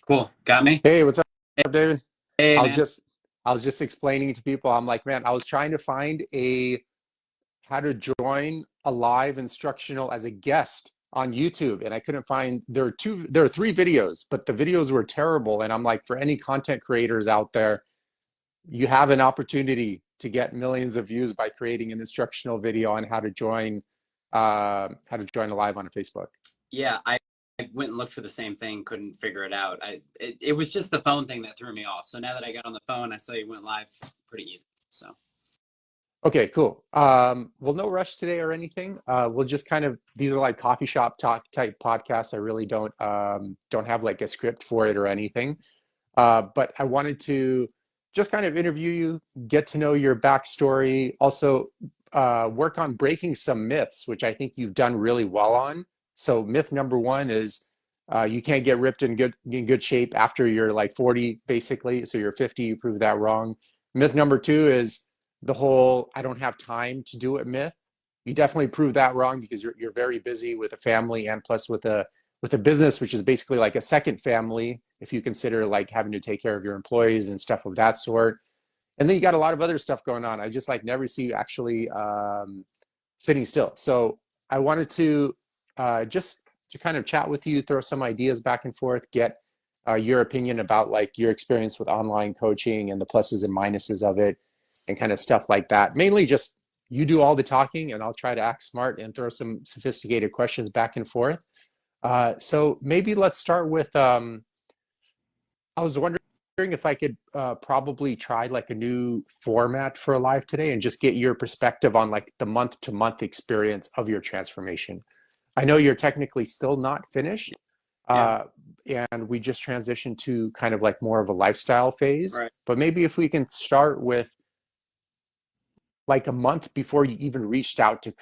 Cool. Got me? Hey, what's up, David? Hey, I was man. just I was just explaining to people. I'm like, man, I was trying to find a how to join a live instructional as a guest on YouTube, and I couldn't find. There are three videos, but the videos were terrible. And I'm like, for any content creators out there, you have an opportunity to get millions of views by creating an instructional video on how to join a live on Facebook. Yeah, I went and looked for the same thing, couldn't figure it out. It was just the phone thing that threw me off. So now that I got on the phone, I saw you went live pretty easy. So Okay, cool. Well, no rush today or anything. We'll just kind of these are like coffee shop talk type podcasts. I really don't have like a script for it or anything. But I wanted to just kind of interview you, get to know your backstory, also work on breaking some myths, which I think you've done really well on. So myth number one is you can't get ripped in good shape after you're like 40, basically. So you're 50, you prove that wrong. Myth number two is the whole I don't have time to do it myth. You definitely prove that wrong because you're very busy with a family and plus with a business, which is basically like a second family, if you consider like having to take care of your employees and stuff of that sort. And then you got a lot of other stuff going on. I just like never see you actually sitting still. So I wanted to just to kind of chat with you, throw some ideas back and forth, get your opinion about like your experience with online coaching and the pluses and minuses of it, and kind of stuff like that. Mainly just you do all the talking, and I'll try to act smart and throw some sophisticated questions back and forth. So maybe let's start with I was wondering if I could probably try like a new format for a live today and just get your perspective on like the month to month experience of your transformation. I know you're technically still not finished, yeah, uh, and we just transitioned to kind of like more of a lifestyle phase. right. But maybe if we can start with like a month before you even reached out to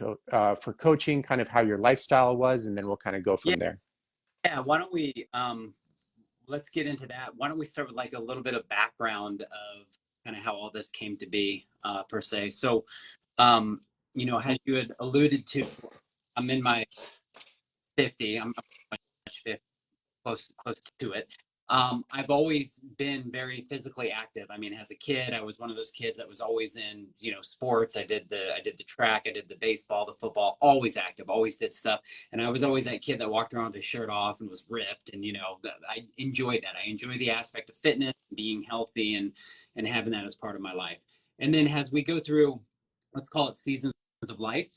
for coaching, kind of how your lifestyle was, and then we'll kind of go Yeah, from there. yeah. Why don't we let's get into that. Why don't we start with like a little bit of background of kind of how all this came to be, per se. So um, as you had alluded to, I'm in my 50. I'm much 50. Close to it. I've always been very physically active. I mean, as a kid, I was one of those kids that was always in, sports. I did the track, I did the baseball, the football, always active, always did stuff. And I was always that kid that walked around with his shirt off and was ripped. And I enjoyed that. I enjoy the aspect of fitness, being healthy, and having that as part of my life. And then as we go through, let's call it seasons of life,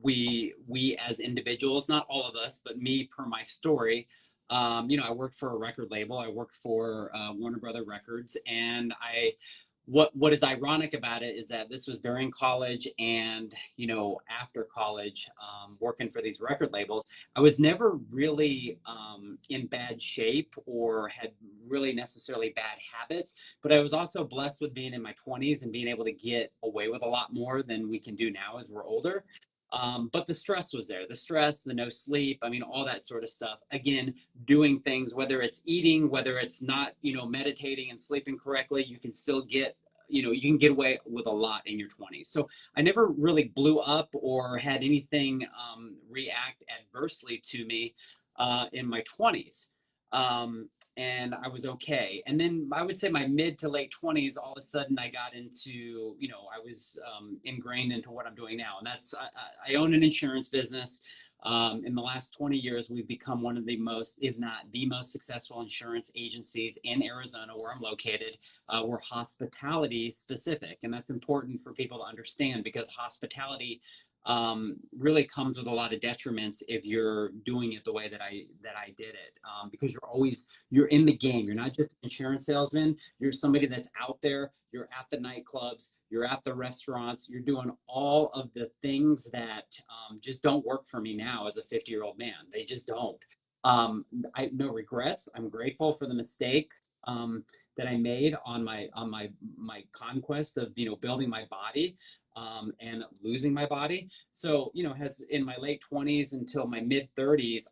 we as individuals, not all of us, but me per my story, I worked for a record label. I worked for Warner Brother Records, and what is ironic about it is that this was during college and after college, working for these record labels. I was never really in bad shape or had really necessarily bad habits, but I was also blessed with being in my 20s and being able to get away with a lot more than we can do now as we're older. But the stress was there, the stress, the no sleep, I mean, all that sort of stuff. Again, doing things, whether it's eating, whether it's not, meditating and sleeping correctly, you can still get, you can get away with a lot in your 20s. So I never really blew up or had anything react adversely to me in my 20s. Um, and I was okay. And then I would say my mid to late 20s, all of a sudden I got into, I was ingrained into what I'm doing now. And I own an insurance business. In the last 20 years, we've become one of the most, if not the most successful insurance agencies in Arizona, where I'm located. We're hospitality specific. And that's important for people to understand because hospitality really comes with a lot of detriments if you're doing it the way that I did it, because you're in the game. You're not just an insurance salesman. You're somebody that's out there. You're at the nightclubs. You're at the restaurants. You're doing all of the things that just don't work for me now as a 50-year-old man. They just don't. I no regrets. I'm grateful for the mistakes that I made on my conquest of building my body and losing my body. So, has in my late 20s until my mid 30s,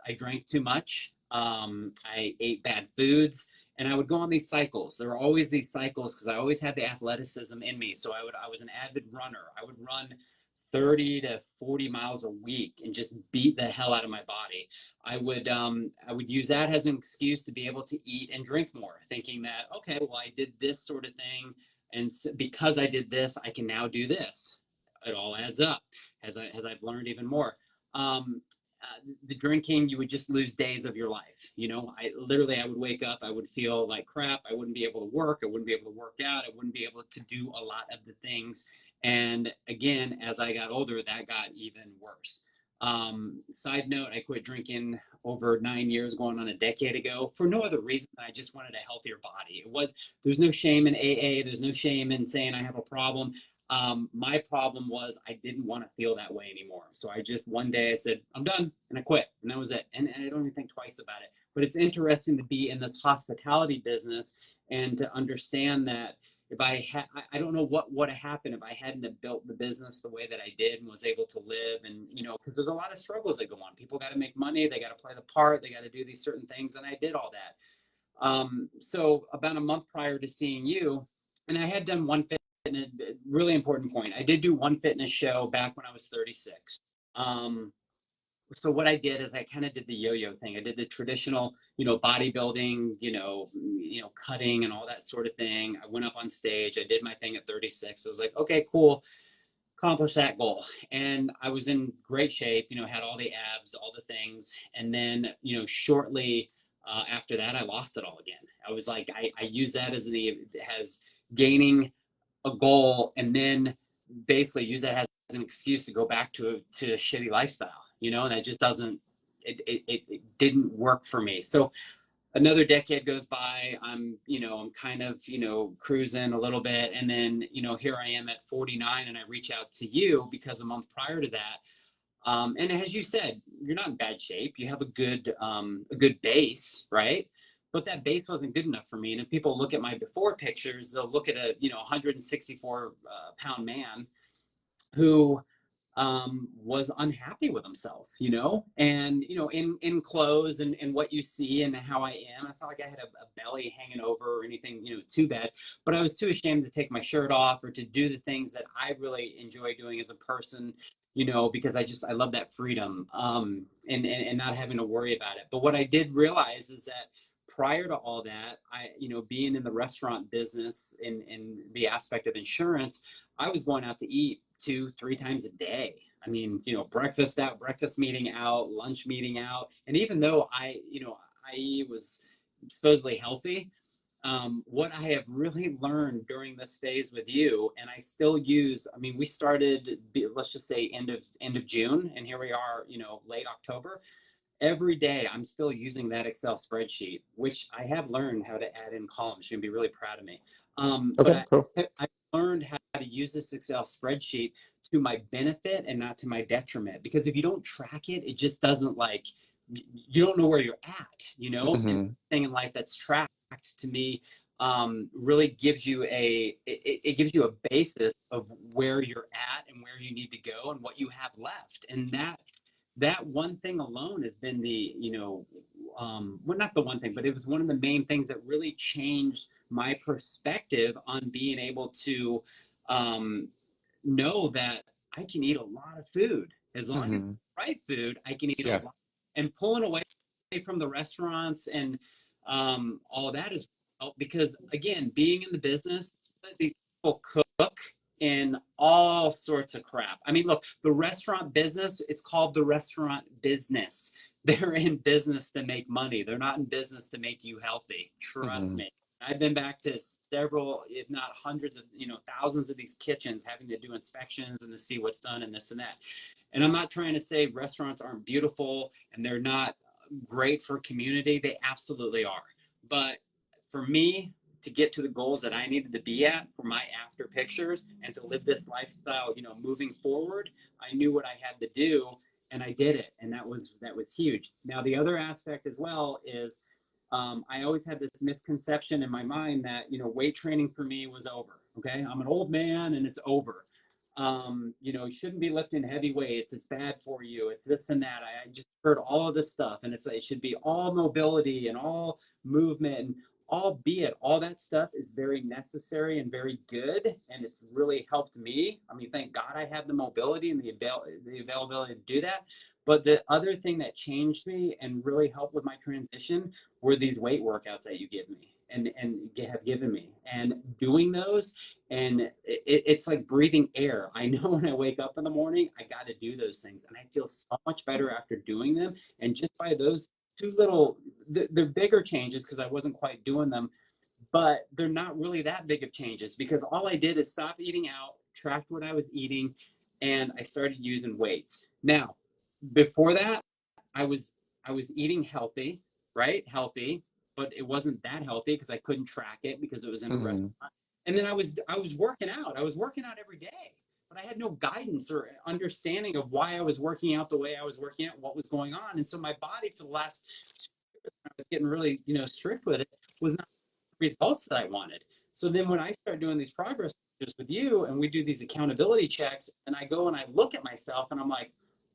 I drank too much. I ate bad foods, and I would go on these cycles. There were always these cycles because I always had the athleticism in me. So I was an avid runner. I would run 30 to 40 miles a week and just beat the hell out of my body. I would use that as an excuse to be able to eat and drink more, thinking that, okay, well, I did this sort of thing, and because I did this, I can now do this. It all adds up as I've learned even more. Um, the drinking, you would just lose days of your life. I would wake up, I would feel like crap. I wouldn't be able to work. I wouldn't be able to work out. I wouldn't be able to do a lot of the things. And again, as I got older, that got even worse. Side note, I quit drinking over 9 years, going on a decade ago, for no other reason than I just wanted a healthier body. There's no shame in AA. There's no shame in saying I have a problem. My problem was I didn't want to feel that way anymore. So I just, one day I said, I'm done, and I quit, and that was it. And I don't even think twice about it. But it's interesting to be in this hospitality business and to understand that if I don't know what would have happened if I hadn't have built the business the way that I did and was able to live. And, because there's a lot of struggles that go on. People got to make money. They got to play the part. They got to do these certain things. And I did all that. So about a month prior to seeing you, and I had done one fitness, really important point. I did do one fitness show back when I was 36. So what I did is I kind of did the yo-yo thing. I did the traditional, bodybuilding, cutting and all that sort of thing. I went up on stage. I did my thing at 36. I was like, okay, cool, accomplish that goal. And I was in great shape, had all the abs, all the things. And then, shortly after that, I lost it all again. I was like, I use that as gaining a goal, and then basically use that as an excuse to go back to a shitty lifestyle, and that just doesn't, it didn't work for me. So another decade goes by. I'm kind of, cruising a little bit. And then, here I am at 49, and I reach out to you because a month prior to that, and as you said, you're not in bad shape. You have a good base, right? But that base wasn't good enough for me. And if people look at my before pictures, they'll look at a 164 pound man who was unhappy with himself, and in clothes and what you see and how I am. It's not like I had a belly hanging over or anything, too bad. But I was too ashamed to take my shirt off or to do the things that I really enjoy doing as a person, because I love that freedom, and not having to worry about it. But what I did realize is that prior to all that, being in the restaurant business in the aspect of insurance, I was going out to eat 2-3 times a day. I mean, breakfast meeting out, lunch meeting out. And even though I was supposedly healthy, what I have really learned during this phase with you, and I still use, I mean, we started, let's just say end of June, and here we are, late October. Every day I'm still using that Excel spreadsheet, which I have learned how to add in columns. You're gonna be really proud of me. Okay, But cool. I learned how to use this Excel spreadsheet to my benefit and not to my detriment. Because if you don't track it, it just doesn't, like, you don't know where you're at. And Hmm. everything in life that's tracked, to me, really gives you it gives you a basis of where you're at and where you need to go and what you have left. And that one thing alone has been well, not the one thing, but it was one of the main things that really changed my perspective on being able to um, know that I can eat a lot of food. As long as it's Hmm. the right food, I can eat a Yeah. lot. And pulling away from the restaurants and all that is, because, again, being in the business, these people cook in all sorts of crap. I mean, look, the restaurant business, it's called the restaurant business. They're in business to make money. They're not in business to make you healthy. Trust Hmm. me. I've been back to several, if not hundreds of, thousands of these kitchens, having to do inspections and to see what's done and this and that. And I'm not trying to say restaurants aren't beautiful and they're not great for community. They absolutely are. But for me, to get to the goals that I needed to be at for my after pictures and to live this lifestyle, moving forward, I knew what I had to do, and I did it. And that was huge. Now, the other aspect as well is, I always had this misconception in my mind that, weight training for me was over. Okay. I'm an old man and it's over. You shouldn't be lifting heavy weights. It's bad for you. It's this and that. I just heard all of this stuff, and it should be all mobility and all movement. And albeit all that stuff is very necessary and very good, and it's really helped me. I mean, thank God I have the mobility and the availability to do that. But the other thing that changed me and really helped with my transition were these weight workouts that you give me and have given me, and doing those, and it's like breathing air. I know when I wake up in the morning, I got to do those things, and I feel so much better after doing them. And just by those two little, they're bigger changes because I wasn't quite doing them, but they're not really that big of changes because all I did is stop eating out, tracked what I was eating, and I started using weights. Now, before that, I was I was eating healthy, right? Healthy, but it wasn't that healthy because I couldn't track it because it was in a restaurant. Mhm. And then I was working out. I was working out every day, but I had no guidance or understanding of why I was working out the way I was working out, what was going on. And so my body for the last I was getting really, strict with it, was not the results that I wanted. So then when I start doing these progress pictures with you and we do these accountability checks and I go and I look at myself and I'm like,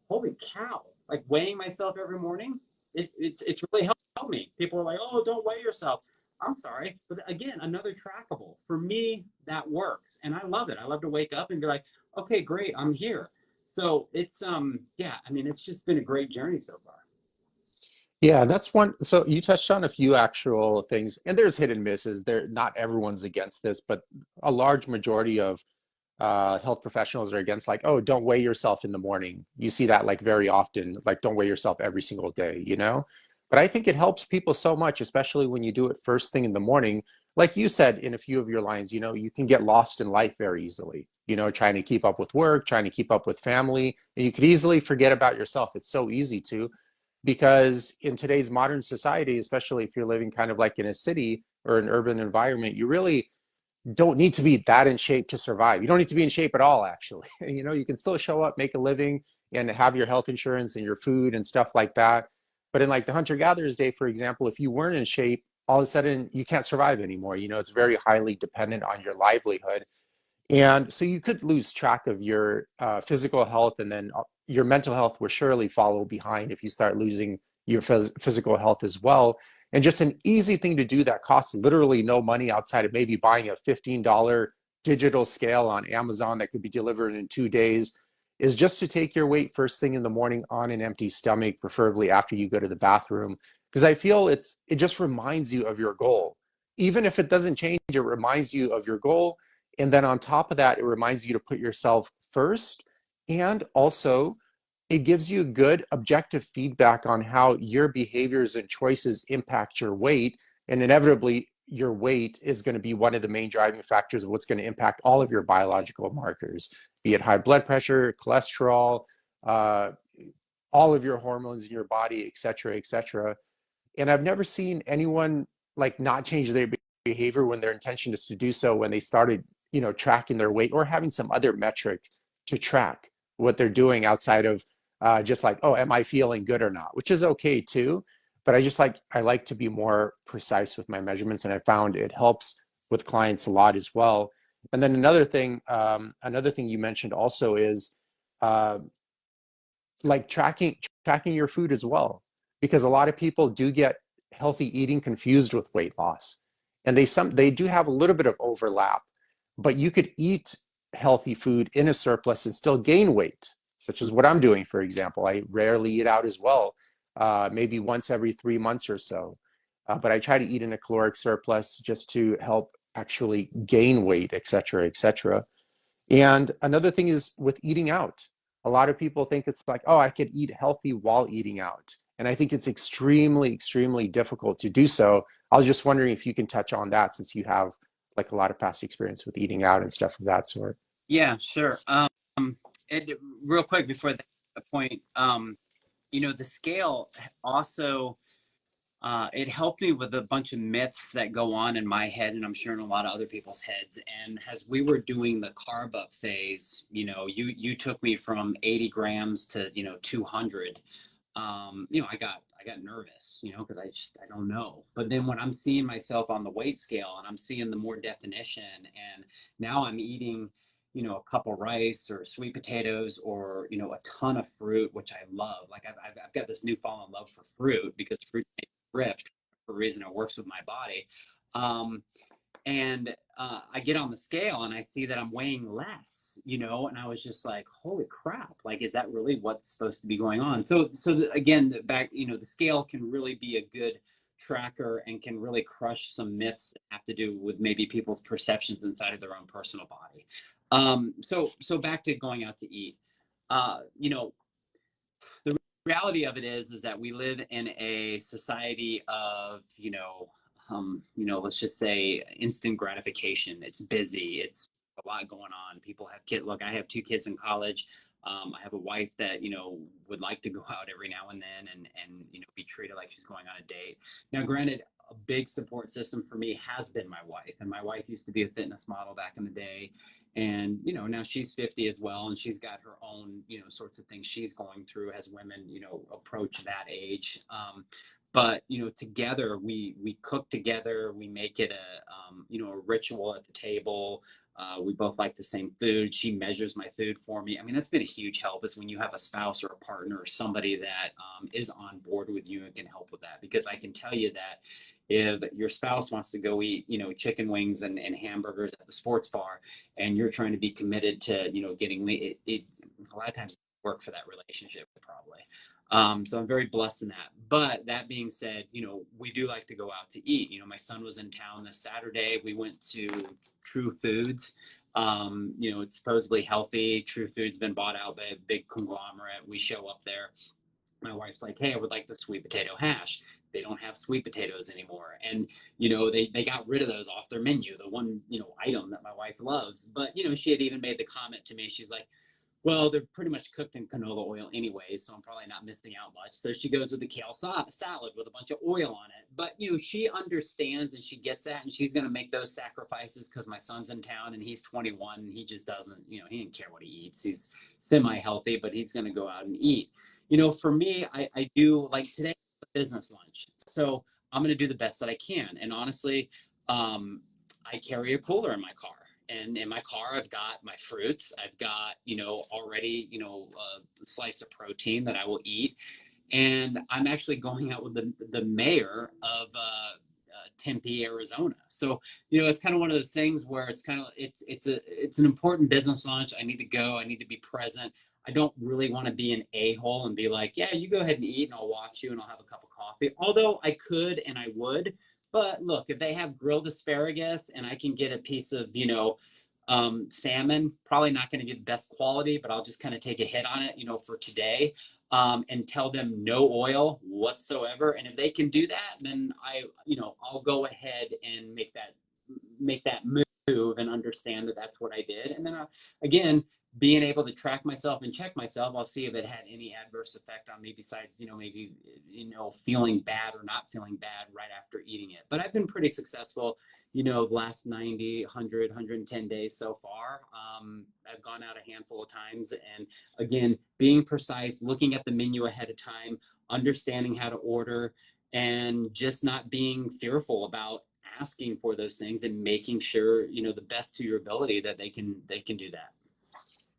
holy cow, like weighing myself every morning, it's really helped me. People are like, oh, don't weigh yourself. I'm sorry. But again, another trackable. For me, that works. And I love it. I love to wake up and be like, okay, great, I'm here. So it's yeah, I mean, it's just been a great journey so far. Yeah, that's one. So you touched on a few actual things, and there's hit and misses. There, not everyone's against this, but a large majority of health professionals are against like, oh, don't weigh yourself in the morning. You see that like very often, like don't weigh yourself every single day, you know? But I think it helps people so much, especially when you do it first thing in the morning. Like you said in a few of your lines, you know, you can get lost in life very easily, you know, trying to keep up with work, trying to keep up with family, and you could easily forget about yourself. It's so easy to, because in today's modern society, especially if you're living kind of like in a city or an urban environment, you really don't need to be that in shape to survive. You don't need to be in shape at all, actually. You know, you can still show up, make a living, and have your health insurance and your food and stuff like that. But in like the hunter-gatherers day, for example, if you weren't in shape, all of a sudden you can't survive anymore. You know, it's very highly dependent on your livelihood. And so you could lose track of your physical health, and then your mental health will surely follow behind if you start losing your physical health as well. And just an easy thing to do that costs literally no money outside of maybe buying a $15 digital scale on Amazon that could be delivered in 2 days is just to take your weight first thing in the morning on an empty stomach, preferably after you go to the bathroom. Because I feel it just reminds you of your goal. Even if it doesn't change, it reminds you of your goal, and then on top of that, it reminds you to put yourself first. And also, it gives you good objective feedback on how your behaviors and choices impact your weight. And inevitably, your weight is going to be one of the main driving factors of what's going to impact all of your biological markers, be it high blood pressure, cholesterol, uh, all of your hormones in your body, et cetera, et cetera. And I've never seen anyone like not change their behavior when their intention is to do so when they started, you know, tracking their weight or having some other metric to track what they're doing outside of just like, oh, am I feeling good or not? Which is okay too. But I like to be more precise with my measurements, and I found it helps with clients a lot as well. And then another thing you mentioned also is uh, like tracking your food as well, because a lot of people do get healthy eating confused with weight loss, and they do have a little bit of overlap, but you could eat healthy food in a surplus and still gain weight, such as what I'm doing. For example, I rarely eat out as well, maybe once every 3 months or so, but I try to eat in a caloric surplus just to help actually gain weight, etc., etc. And another thing is with eating out. A lot of people think it's like, oh, I could eat healthy while eating out. And I think it's extremely, extremely difficult to do so. I was just wondering if you can touch on that since you have like a lot of past experience with eating out and stuff of that sort. Yeah, sure. And real quick before that point, the scale also it helped me with a bunch of myths that go on in my head, and I'm sure in a lot of other people's heads. And as we were doing the carb up phase, you took me from 80 grams to 200. I got nervous, because I don't know. But then when I'm seeing myself on the weight scale and I'm seeing the more definition, and now I'm eating, a cup of rice or sweet potatoes or, a ton of fruit, which I love. Like I've got this newfound love for fruit because fruit makes me ripped for a reason. It works with my body. Um, and I get on the scale and I see that I'm weighing less, and I was just like, holy crap, like, is that really what's supposed to be going on? Again, the scale can really be a good tracker and can really crush some myths that have to do with maybe people's perceptions inside of their own personal body. So back to going out to eat. You know, the reality of it is that we live in a society of let's just say instant gratification. It's busy, it's a lot going on. People have kids. Look, I have two kids in college. I have a wife that would like to go out every now and then and be treated like she's going on a date. Now granted, a big support system for me has been my wife, and my wife used to be a fitness model back in the day, and now she's 50 as well, and she's got her own sorts of things she's going through as women approach that age. But together we cook together, we make it a ritual at the table. We both like the same food. She measures my food for me. I mean, that's been a huge help, is when you have a spouse or a partner or somebody that is on board with you and can help with that. Because I can tell you that if your spouse wants to go eat chicken wings and hamburgers at the sports bar, and you're trying to be committed to getting it a lot of times work for that relationship probably. So I'm very blessed in that. But that being said, we do like to go out to eat. My son was in town this Saturday. We went to True Foods. It's supposedly healthy. True Foods been bought out by a big conglomerate. We show up there. My wife's like, hey, I would like the sweet potato hash. They don't have sweet potatoes anymore. And, they got rid of those off their menu, the one, item that my wife loves. But, she had even made the comment to me. She's like, well, they're pretty much cooked in canola oil anyway, so I'm probably not missing out much. So she goes with the kale salad with a bunch of oil on it. But, she understands and she gets that, and she's going to make those sacrifices because my son's in town and he's 21 and he just doesn't, he didn't care what he eats. He's semi-healthy, but he's going to go out and eat. For me, I do like today business lunch. So I'm going to do the best that I can. And honestly, I carry a cooler in my car. And in my car, I've got my fruits. I've got, already, a slice of protein that I will eat. And I'm actually going out with the mayor of Tempe, Arizona. So it's kind of one of those things where it's an important business lunch. I need to go. I need to be present. I don't really want to be an a-hole and be like, yeah, you go ahead and eat, and I'll watch you, and I'll have a cup of coffee. Although I could and I would. But look, if they have grilled asparagus and I can get a piece of salmon, probably not going to be the best quality, but I'll just kind of take a hit on it, for today, and tell them no oil whatsoever. And if they can do that, then I'll go ahead and make that move and understand that that's what I did. And then again, being able to track myself and check myself, I'll see if it had any adverse effect on me besides, maybe, feeling bad or not feeling bad right after eating it. But I've been pretty successful, the last 90, 100, 110 days so far. I've gone out a handful of times. And again, being precise, looking at the menu ahead of time, understanding how to order, and just not being fearful about asking for those things and making sure, the best to your ability that they can do that.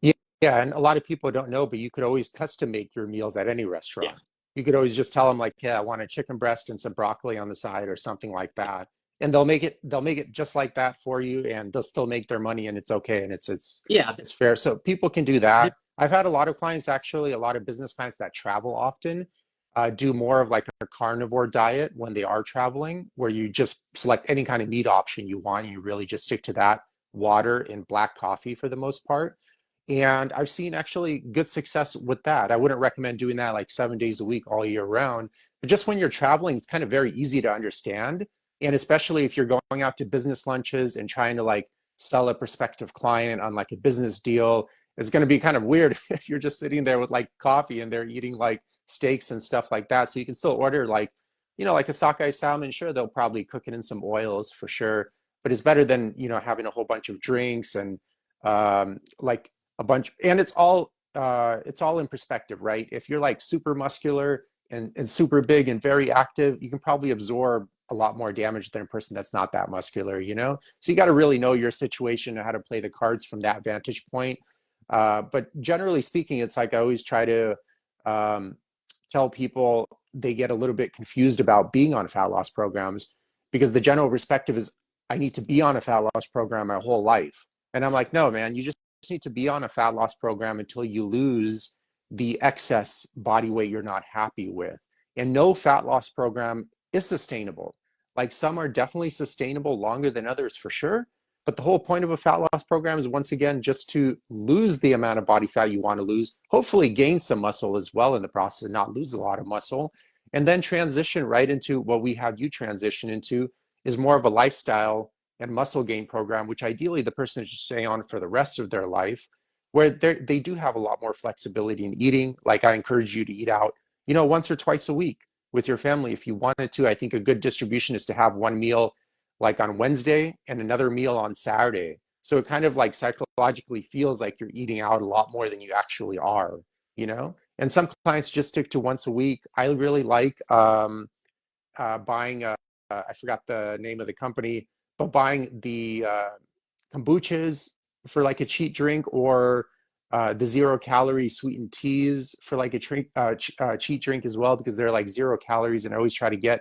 Yeah, yeah, and a lot of people don't know, but you could always custom make your meals at any Yeah. restaurant. You could always just tell them like, yeah, I want a chicken breast and some broccoli on the side or something like that. And they'll make it just like that for you, and they'll still make their money, and it's okay, and Yeah. it's fair. So people can do that. I've had a lot of clients, actually, a lot of business clients that travel often, do more of like a carnivore diet when they are traveling, where you just select any kind of meat option you want, and you really just stick to that, water and black coffee for the most part. And I've seen actually good success with that. I wouldn't recommend doing that like 7 days a week all year round. But just when you're traveling, it's kind of very easy to understand. And especially if you're going out to business lunches and trying to like sell a prospective client on like a business deal, it's going to be kind of weird if you're just sitting there with like coffee and they're eating like steaks and stuff like that. So you can still order like, like a sockeye salmon. Sure, they'll probably cook it in some oils for sure, but it's better than, having a whole bunch of drinks and like a bunch. And it's all in perspective, right? If you're like super muscular and super big and very active, you can probably absorb a lot more damage than a person that's not that muscular. So you got to really know your situation and how to play the cards from that vantage point. But generally speaking, it's like I always try to um, tell people, they get a little bit confused about being on fat loss programs. because the general perspective is I need to be on a fat loss program my whole life. And I'm like, no, man, you just need to be on a fat loss program until you lose the excess body weight you're not happy with. And no fat loss program is sustainable. Like some are definitely sustainable longer than others for sure. But the whole point of a fat loss program is once again just to lose the amount of body fat you want to lose, hopefully gain some muscle as well in the process and not lose a lot of muscle, and then transition right into what we have you transition into is more of a lifestyle and muscle gain program, which ideally the person should stay on for the rest of their life, where they do have a lot more flexibility in eating. Like I encourage you to eat out, once or twice a week with your family if you wanted to. I think a good distribution is to have one meal like on Wednesday and another meal on Saturday. So it kind of like psychologically feels like you're eating out a lot more than you actually are, you know? And some clients just stick to once a week. I really like buying, I forgot the name of the company, but buying the kombuchas for like a cheat drink, or the 0 calorie sweetened teas for like a cheat drink as well, because they're like 0 calories. And I always try to get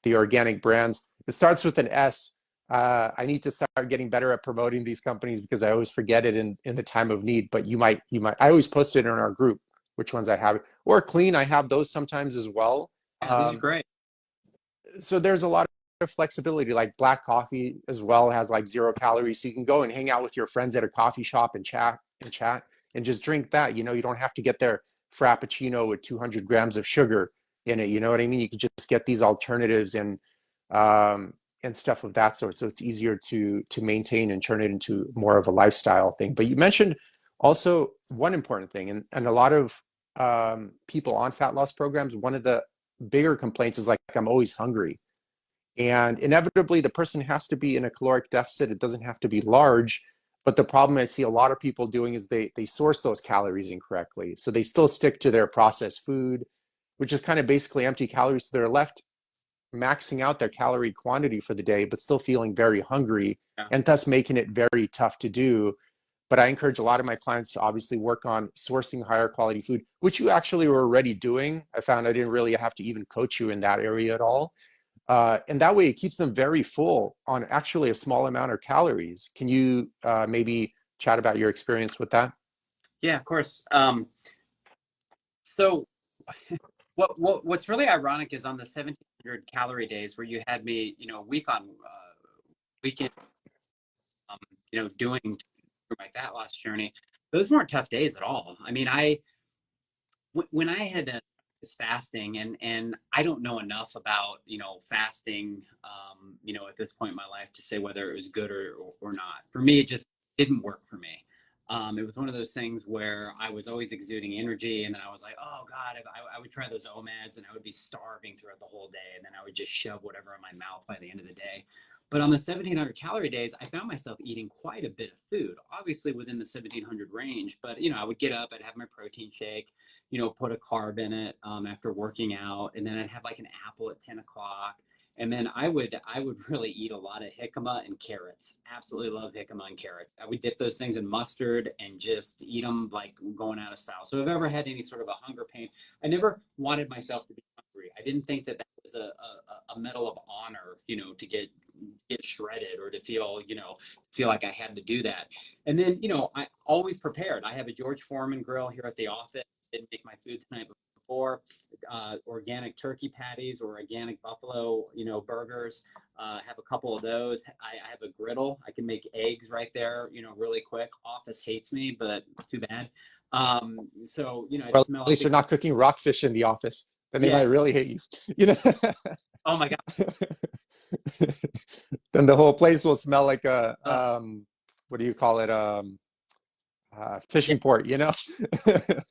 the organic brands. It starts with an S. I need to start getting better at promoting these companies because I always forget it in the time of need. But I always post it in our group, which ones I have, or clean. I have those sometimes as well. Yeah, these are Um, great. so there's a lot of flexibility. Like black coffee as well has like 0 calories, so you can go and hang out with your friends at a coffee shop and chat and just drink that. You don't have to get their frappuccino with 200 grams of sugar in it. You know what I mean? You can just get these alternatives um, and stuff of that sort. So it's easier to maintain and turn it into more of a lifestyle thing. But you mentioned also one important thing, and a lot of people on fat loss programs, one of the bigger complaints is like, I'm always hungry. And inevitably, the person has to be in a caloric deficit. It doesn't have to be large. But the problem I see a lot of people doing is they source those calories incorrectly. So they still stick to their processed food, which is kind of basically empty calories. So they're left maxing out their calorie quantity for the day, but still feeling very hungry, Yeah. and thus making it very tough to do. But I encourage a lot of my clients to obviously work on sourcing higher quality food, which you actually were already doing. I found I didn't really have to even coach you in that area at all. And that way it keeps them very full on actually a small amount of calories. Can you maybe chat about your experience with that? Yeah, of course. So what's really ironic is on the 1700 calorie days where you had me, week on weekend, um, doing through my fat loss journey, those weren't tough days at all. I mean, when I had was fasting, and I don't know enough about fasting, at this point in my life to say whether it was good or not. For me, it just didn't work for me. It was one of those things where I was always exuding energy, and then I was like, oh God, I would try those OMADs, and I would be starving throughout the whole day, and then I would just shove whatever in my mouth by the end of the day. But on the 1700 calorie days, I found myself eating quite a bit of food, obviously within the 1700 range. But I would get up, I'd have my protein shake, put a carb in it after working out, and then I'd have like an apple at 10 o'clock. And then I would really eat a lot of jicama and carrots. Absolutely love jicama and carrots. I would dip those things in mustard and just eat them like going out of style. So if I've ever had any sort of a hunger pain, I never wanted myself to be hungry. I didn't think that was a medal of honor, to get shredded or to feel like I had to do that. And then, I always prepared. I have a George Foreman grill here at the office. Didn't make my food the night before. Organic turkey patties or organic buffalo, burgers. Have a couple of those. I have a griddle. I can make eggs right there, really quick. Office hates me, but too bad. So, I Well, just at smell up least the you're not cooking rockfish in the office. Then they might yeah. really hate you. You know, Oh my God. then the whole place will smell like a Ugh. what do you call it? Yeah, Fishing port. You know.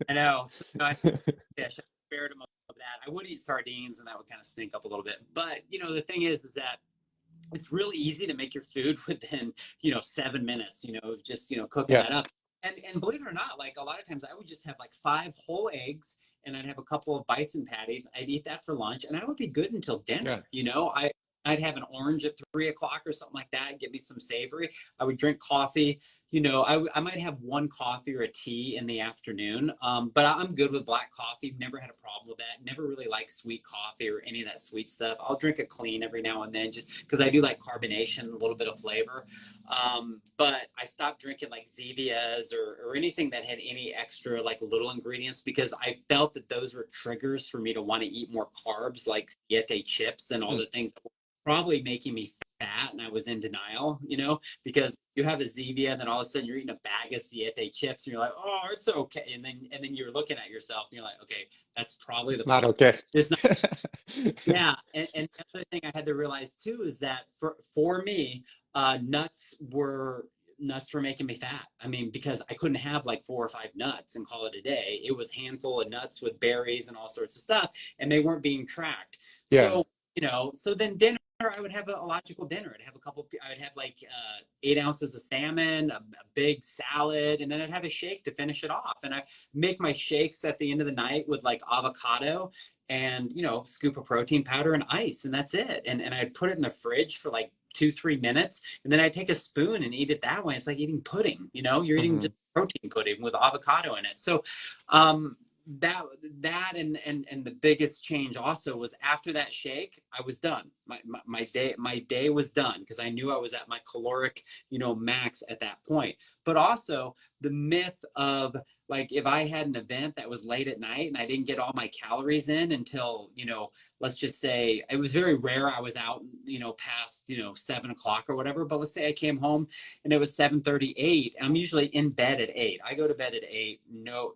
I know. So, I fish. I spared him of that. I would eat sardines, and that would kind of stink up a little bit. But the thing is that it's really easy to make your food within 7 minutes. Just cooking Yeah, that up. And believe it or not, like a lot of times I would just have like 5 whole eggs, and I'd have a couple of bison patties. I'd eat that for lunch, and I would be good until yeah. dinner. I'd have an orange at 3 o'clock or something like that, get me some savory. I would drink coffee. I might have one coffee or a tea in the afternoon, but I'm good with black coffee. Never had a problem with that. Never really liked sweet coffee or any of that sweet stuff. I'll drink a clean every now and then just because I do like carbonation, a little bit of flavor. But I stopped drinking like Zevias or anything that had any extra like little ingredients because I felt that those were triggers for me to want to eat more carbs like Siete chips and all Mm. the things that probably making me fat, and I was in denial, because you have a Zevia, and then all of a sudden you're eating a bag of Siete chips, and you're like, oh, it's okay, and then you're looking at yourself, and you're like, okay, that's probably It's the not problem. okay. It's not. Yeah, and the other thing I had to realize too is that for me, nuts were making me fat. I mean, because I couldn't have like 4 or 5 nuts and call it a day. It was handful of nuts with berries and all sorts of stuff, and they weren't being tracked. Yeah. So then dinner, I would have a logical dinner. I would have like 8 ounces of salmon, a big salad, and then I'd have a shake to finish it off. And I make my shakes at the end of the night with like avocado and, scoop of protein powder and ice, and that's it. And I'd put it in the fridge for like 2, 3 minutes, and then I'd take a spoon and eat it that way. It's like eating pudding, you're eating Hmm. just protein pudding with avocado in it. So, um, that and the biggest change also was after that shake I was done. My day was done because I knew I was at my caloric max at that point. But also the myth of like if I had an event that was late at night and I didn't get all my calories in until let's just say it was very rare I was out past 7 o'clock or whatever, but let's say I came home and it was 7:38. I'm usually in bed at 8. I go to bed at 8. No,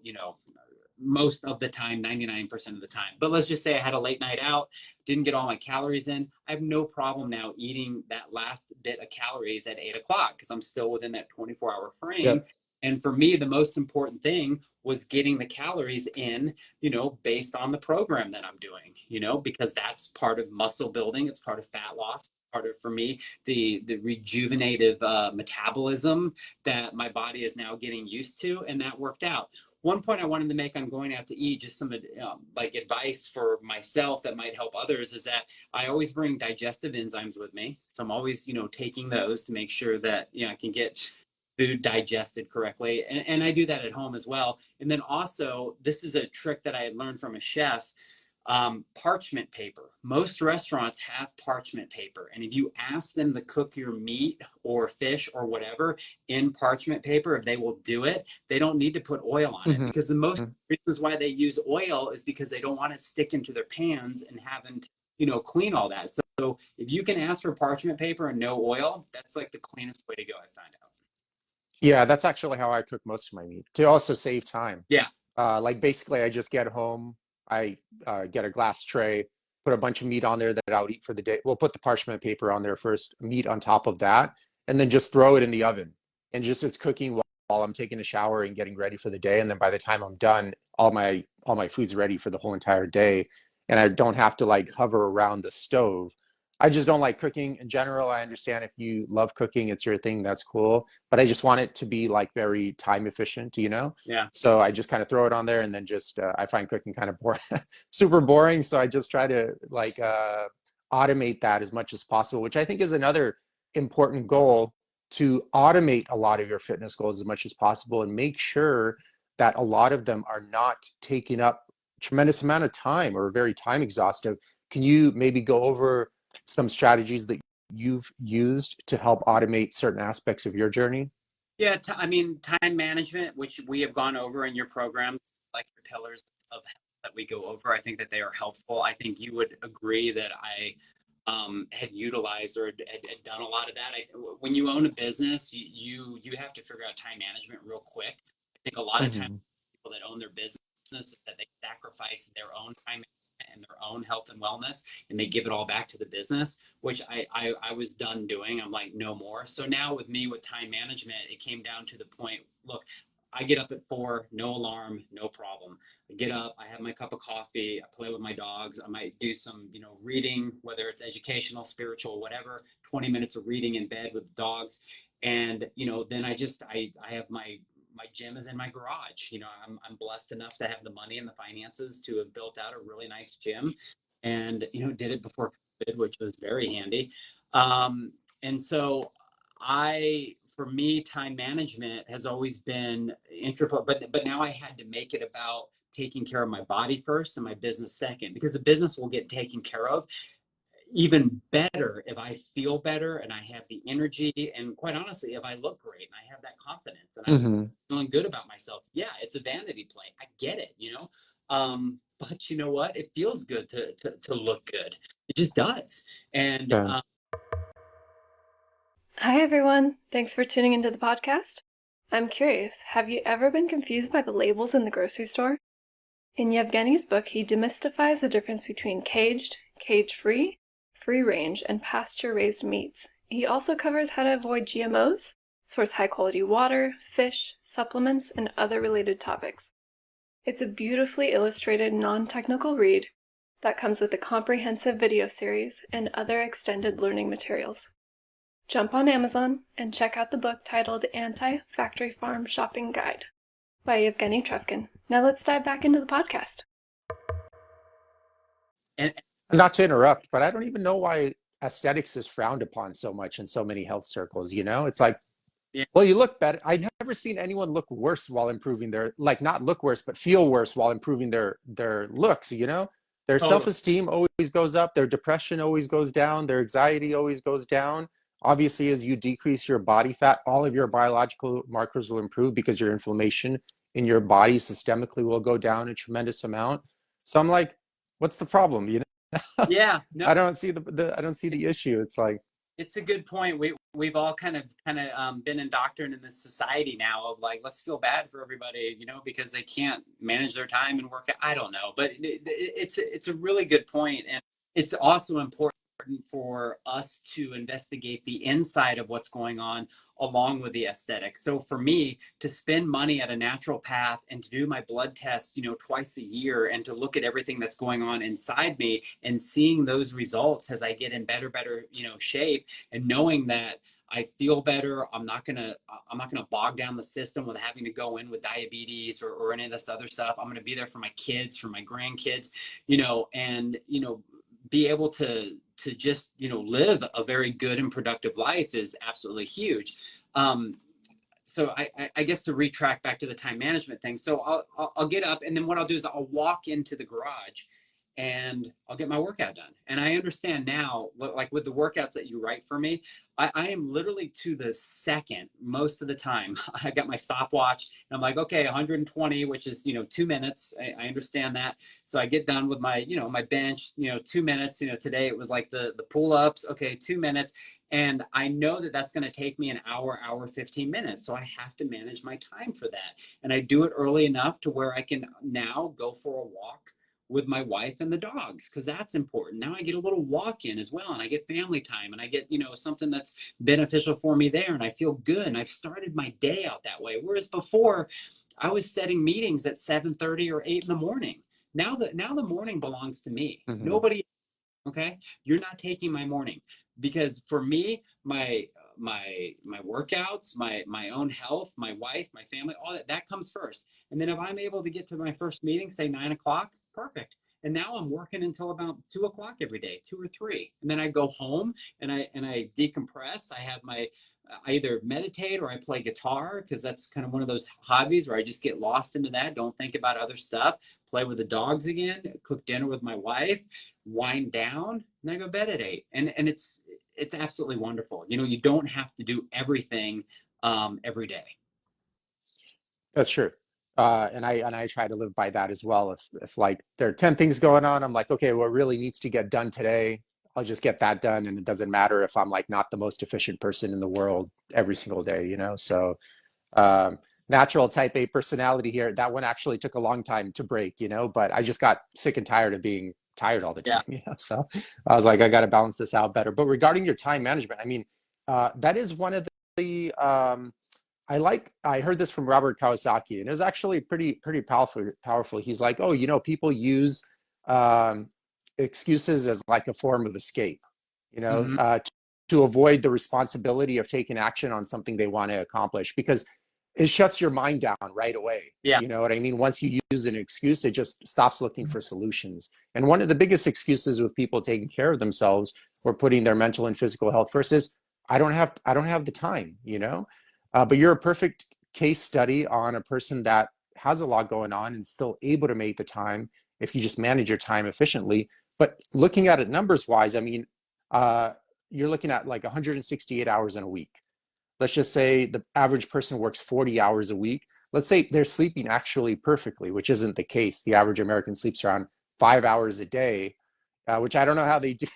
most of the time, 99% of the time. But let's just say I had a late night out, didn't get all my calories in. I have no problem now eating that last bit of calories at 8 o'clock because I'm still within that 24-hour frame. Yep. And for me, the most important thing was getting the calories in, based on the program that I'm doing, because that's part of muscle building. It's part of fat loss. Part of, for me, the rejuvenative metabolism that my body is now getting used to, and that worked out. One point I wanted to make on going out to eat, just some like advice for myself that might help others, is that I always bring digestive enzymes with me. So I'm always, taking those to make sure that, I can get food digested correctly. And I do that at home as well. And then also, this is a trick that I had learned from a chef, parchment paper. Most restaurants have parchment paper. And if you ask them to cook your meat or fish or whatever in parchment paper, if they will do it, they don't need to put oil on it Hmm. because the most reasons why they use oil is because they don't want it to stick into their pans and having to, clean all that. So if you can ask for parchment paper and no oil, that's like the cleanest way to go, I find out. Yeah, that's actually how I cook most of my meat to also save time. Yeah. Like basically, I just get home, I get a glass tray, put a bunch of meat on there that I'll eat for the day. We'll put the parchment paper on there first, meat on top of that, and then just throw it in the oven. And just it's cooking while I'm taking a shower and getting ready for the day. And then by the time I'm done, all my food's ready for the whole entire day. And I don't have to like hover around the stove. I just don't like cooking in general. I understand if you love cooking, it's your thing, that's cool. But I just want it to be like very time efficient, you know? Yeah. So I just kind of throw it on there and then just I find cooking kind of boring, super boring. So I just try to like automate that as much as possible, which I think is another important goal, to automate a lot of your fitness goals as much as possible and make sure that a lot of them are not taking up tremendous amount of time or very time exhaustive. Can you maybe go over some strategies that you've used to help automate certain aspects of your journey? Yeah, I mean, time management, which we have gone over in your program, like your pillars of health that we go over, I think that they are helpful. I think you would agree that I had utilized or had done a lot of that. When you own a business, you have to figure out time management real quick. I think a lot of times Hmm. people that own their business that they sacrifice their own time and their own health and wellness, and they give it all back to the business, which I was done doing. I'm like, no more. So now with me with time management, it came down to the point, look, I get up at 4, no alarm, no problem. I get up, I have my cup of coffee, I play with my dogs, I might do some, reading, whether it's educational, spiritual, whatever, 20 minutes of reading in bed with dogs. And, then I have my gym is in my garage. I'm blessed enough to have the money and the finances to have built out a really nice gym. and did it before COVID, which was very handy. And so for me, time management has always been integral, but now I had to make it about taking care of my body first and my business second, because the business will get taken care of even better if I feel better and I have the energy, and quite honestly, if I look great and I have that confidence and I'm Hmm. feeling good about myself. Yeah, it's a vanity play. I get it. But you know what? It feels good to look good. It just does. And Okay. Hi, everyone. Thanks for tuning into the podcast. I'm curious, have you ever been confused by the labels in the grocery store? In Yevgeny's book, he demystifies the difference between caged, cage-free, free-range, and pasture-raised meats. He also covers how to avoid GMOs, source high-quality water, fish, supplements, and other related topics. It's a beautifully illustrated, non-technical read that comes with a comprehensive video series and other extended learning materials. Jump on Amazon and check out the book titled Anti-Factory Farm Shopping Guide by Eugene Trufkin. Now let's dive back into the podcast. and Not to interrupt, but I don't even know why aesthetics is frowned upon so much in so many health circles. It's like, yeah, well, you look better. I've never seen anyone look worse while improving like not look worse, but feel worse while improving their looks. Their totally. self-esteem always goes up, their depression always goes down, their anxiety always goes down. Obviously, as you decrease your body fat, all of your biological markers will improve because your inflammation in your body systemically will go down a tremendous amount. So I'm like, what's the problem? Yeah, no, I don't see I don't see the issue. It's like, it's a good point. We've all kind of been indoctrinated in this society now of like, let's feel bad for everybody, because they can't manage their time and work. I don't know, but it's a really good point, and it's also important for us to investigate the inside of what's going on along with the aesthetics. So for me to spend money at a natural path and to do my blood tests, twice a year, and to look at everything that's going on inside me and seeing those results as I get in better, shape, and knowing that I feel better. I'm not gonna bog down the system with having to go in with diabetes or any of this other stuff. I'm gonna be there for my kids, for my grandkids, and be able to just live a very good and productive life is absolutely huge. So I guess to retrack back to the time management thing. So I'll get up, and then what I'll do is I'll walk into the garage and I'll get my workout done. And I understand now, like with the workouts that you write for me, I am literally to the second most of the time. I got my stopwatch and I'm like, okay, 120, which is, 2 minutes. I understand that. So I get done with my bench, 2 minutes. Today it was like the pull ups. Okay, 2 minutes. And I know that that's going to take me an hour 15 minutes. So I have to manage my time for that. And I do it early enough to where I can now go for a walk with my wife and the dogs, because that's important. Now I get a little walk in as well, and I get family time, and I get something that's beneficial for me there, and I feel good, and I've started my day out that way. Whereas before I was setting meetings at 7:30 or 8 in the morning. Now the morning belongs to me. mhm. Nobody. Okay, you're not taking my morning, because for me, my workouts, my own health, my wife, my family, all that comes first. And then if I'm able to get to my first meeting, say 9 o'clock, perfect. And now I'm working until about 2 o'clock every day, 2 or 3, and then I go home and I decompress. I either meditate or I play guitar, because that's kind of one of those hobbies where I just get lost into that, don't think about other stuff, play with the dogs again, cook dinner with my wife, wind down, and I go to bed at 8. And it's absolutely wonderful. You don't have to do everything every day. That's true. And I try to live by that as well. If like there are 10 things going on, I'm like, okay, what really needs to get done today, I'll just get that done. And it doesn't matter if I'm like not the most efficient person in the world every single day. So um, natural type A personality here. That one actually took a long time to break, but I just got sick and tired of being tired all the Yeah. time. So I was like, I got to balance this out better. But regarding your time management, I mean, that is one of the I heard this from Robert Kawasaki, and it was actually pretty powerful. Powerful. He's like, oh, people use um, excuses as like a form of escape, you know, Hmm. uh, to avoid the responsibility of taking action on something they want to accomplish. Because it shuts your mind down right away. Yeah. You know what I mean? Once you use an excuse, it just stops looking for solutions. And one of the biggest excuses with people taking care of themselves or putting their mental and physical health first is, I don't have the time, you know? But you're a perfect case study on a person that has a lot going on and still able to make the time if you just manage your time efficiently. But looking at it numbers wise, I mean, you're looking at like 168 hours in a week. Let's just say the average person works 40 hours a week. Let's say they're sleeping actually perfectly, which isn't the case. The average American sleeps around 5 hours a day, which I don't know how they do,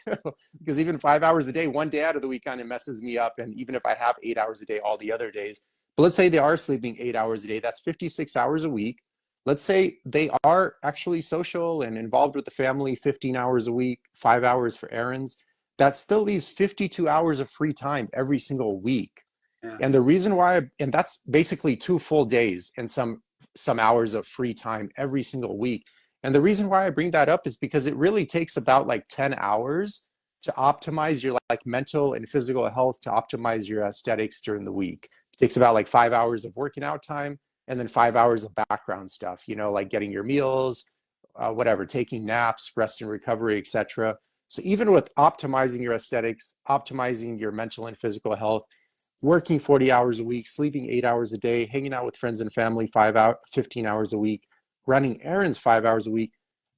because even 5 hours a day, one day out of the week kind of messes me up. And even if I have 8 hours a day all the other days, but let's say they are sleeping 8 hours a day, that's 56 hours a week. Let's say they are actually social and involved with the family 15 hours a week, 5 hours for errands. That still leaves 52 hours of free time every single week. Yeah. And the reason why, and that's basically 2 full days and some hours of free time every single week. And the reason why I bring that up is because it really takes about like 10 hours to optimize your like mental and physical health, to optimize your aesthetics during the week. It takes about like 5 hours of working out time and then 5 hours of background stuff, you know, like getting your meals, whatever, taking naps, rest and recovery, etc. So even with optimizing your aesthetics, optimizing your mental and physical health, working 40 hours a week, sleeping 8 hours a day, hanging out with friends and family 15 hours a week, running errands 5 hours a week,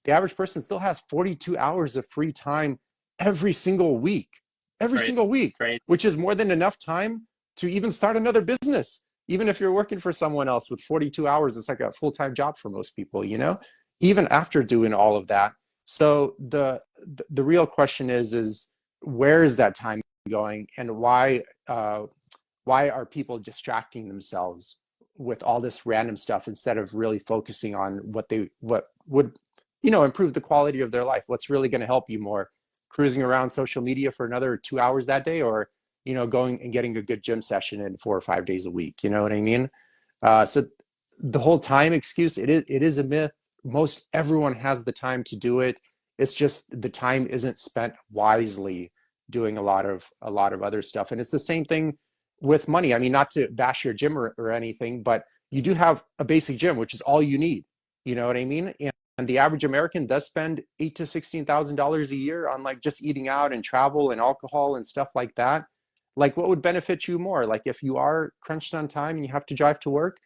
the average person still has 42 hours of free time every single week, every Right. single week, Right. which is more than enough time to even start another business. Even if you're working for someone else with 42 hours, it's like a full-time job for most people, you know, even after doing all of that. So the real question is where is that time going, and why are people distracting themselves with all this random stuff instead of really focusing on what would, you know, improve the quality of their life? What's really going to help you more? Cruising around social media for another 2 hours that day, or, you know, going and getting a good gym session in 4 or 5 days a week? You know what I mean? So the whole time excuse, it is a myth. Most everyone has the time to do it. It's just the time isn't spent wisely doing a lot of other stuff. And it's the same thing with money. I mean, not to bash your gym or anything, but you do have a basic gym, which is all you need. You know what I mean? And the average American does spend $8,000 to $16,000 a year on like just eating out and travel and alcohol and stuff like that. Like, what would benefit you more? Like, if you are crunched on time and you have to drive to work,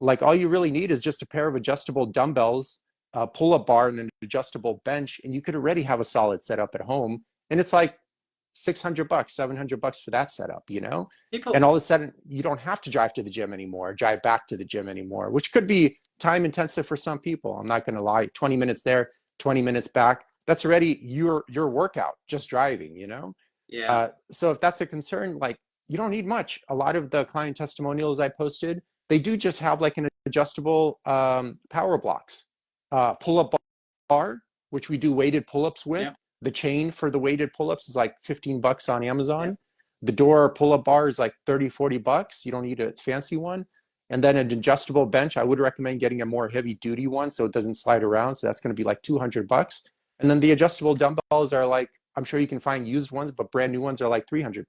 like all you really need is just a pair of adjustable dumbbells, a pull-up bar, and an adjustable bench, and you could already have a solid setup at home. And it's like $600, $700 for that setup, you know? And People, all of a sudden, you don't have to drive to the gym anymore, drive back to the gym anymore, which could be time intensive for some people. I'm not going to lie. 20 minutes there, 20 minutes back. That's already your workout, just driving, you know? yeah. So if that's a concern, like, you don't need much. A lot of the client testimonials I posted, they do just have like an adjustable power blocks, pull-up bar, which we do weighted pull-ups with. Yep. The chain for the weighted pull-ups is like $15 on Amazon. Yep. The door pull-up bar is like 30, $40. You don't need a fancy one. And then an adjustable bench, I would recommend getting a more heavy duty one so it doesn't slide around. So that's going to be like $200. And then the adjustable dumbbells are like, I'm sure you can find used ones, but brand new ones are like $300.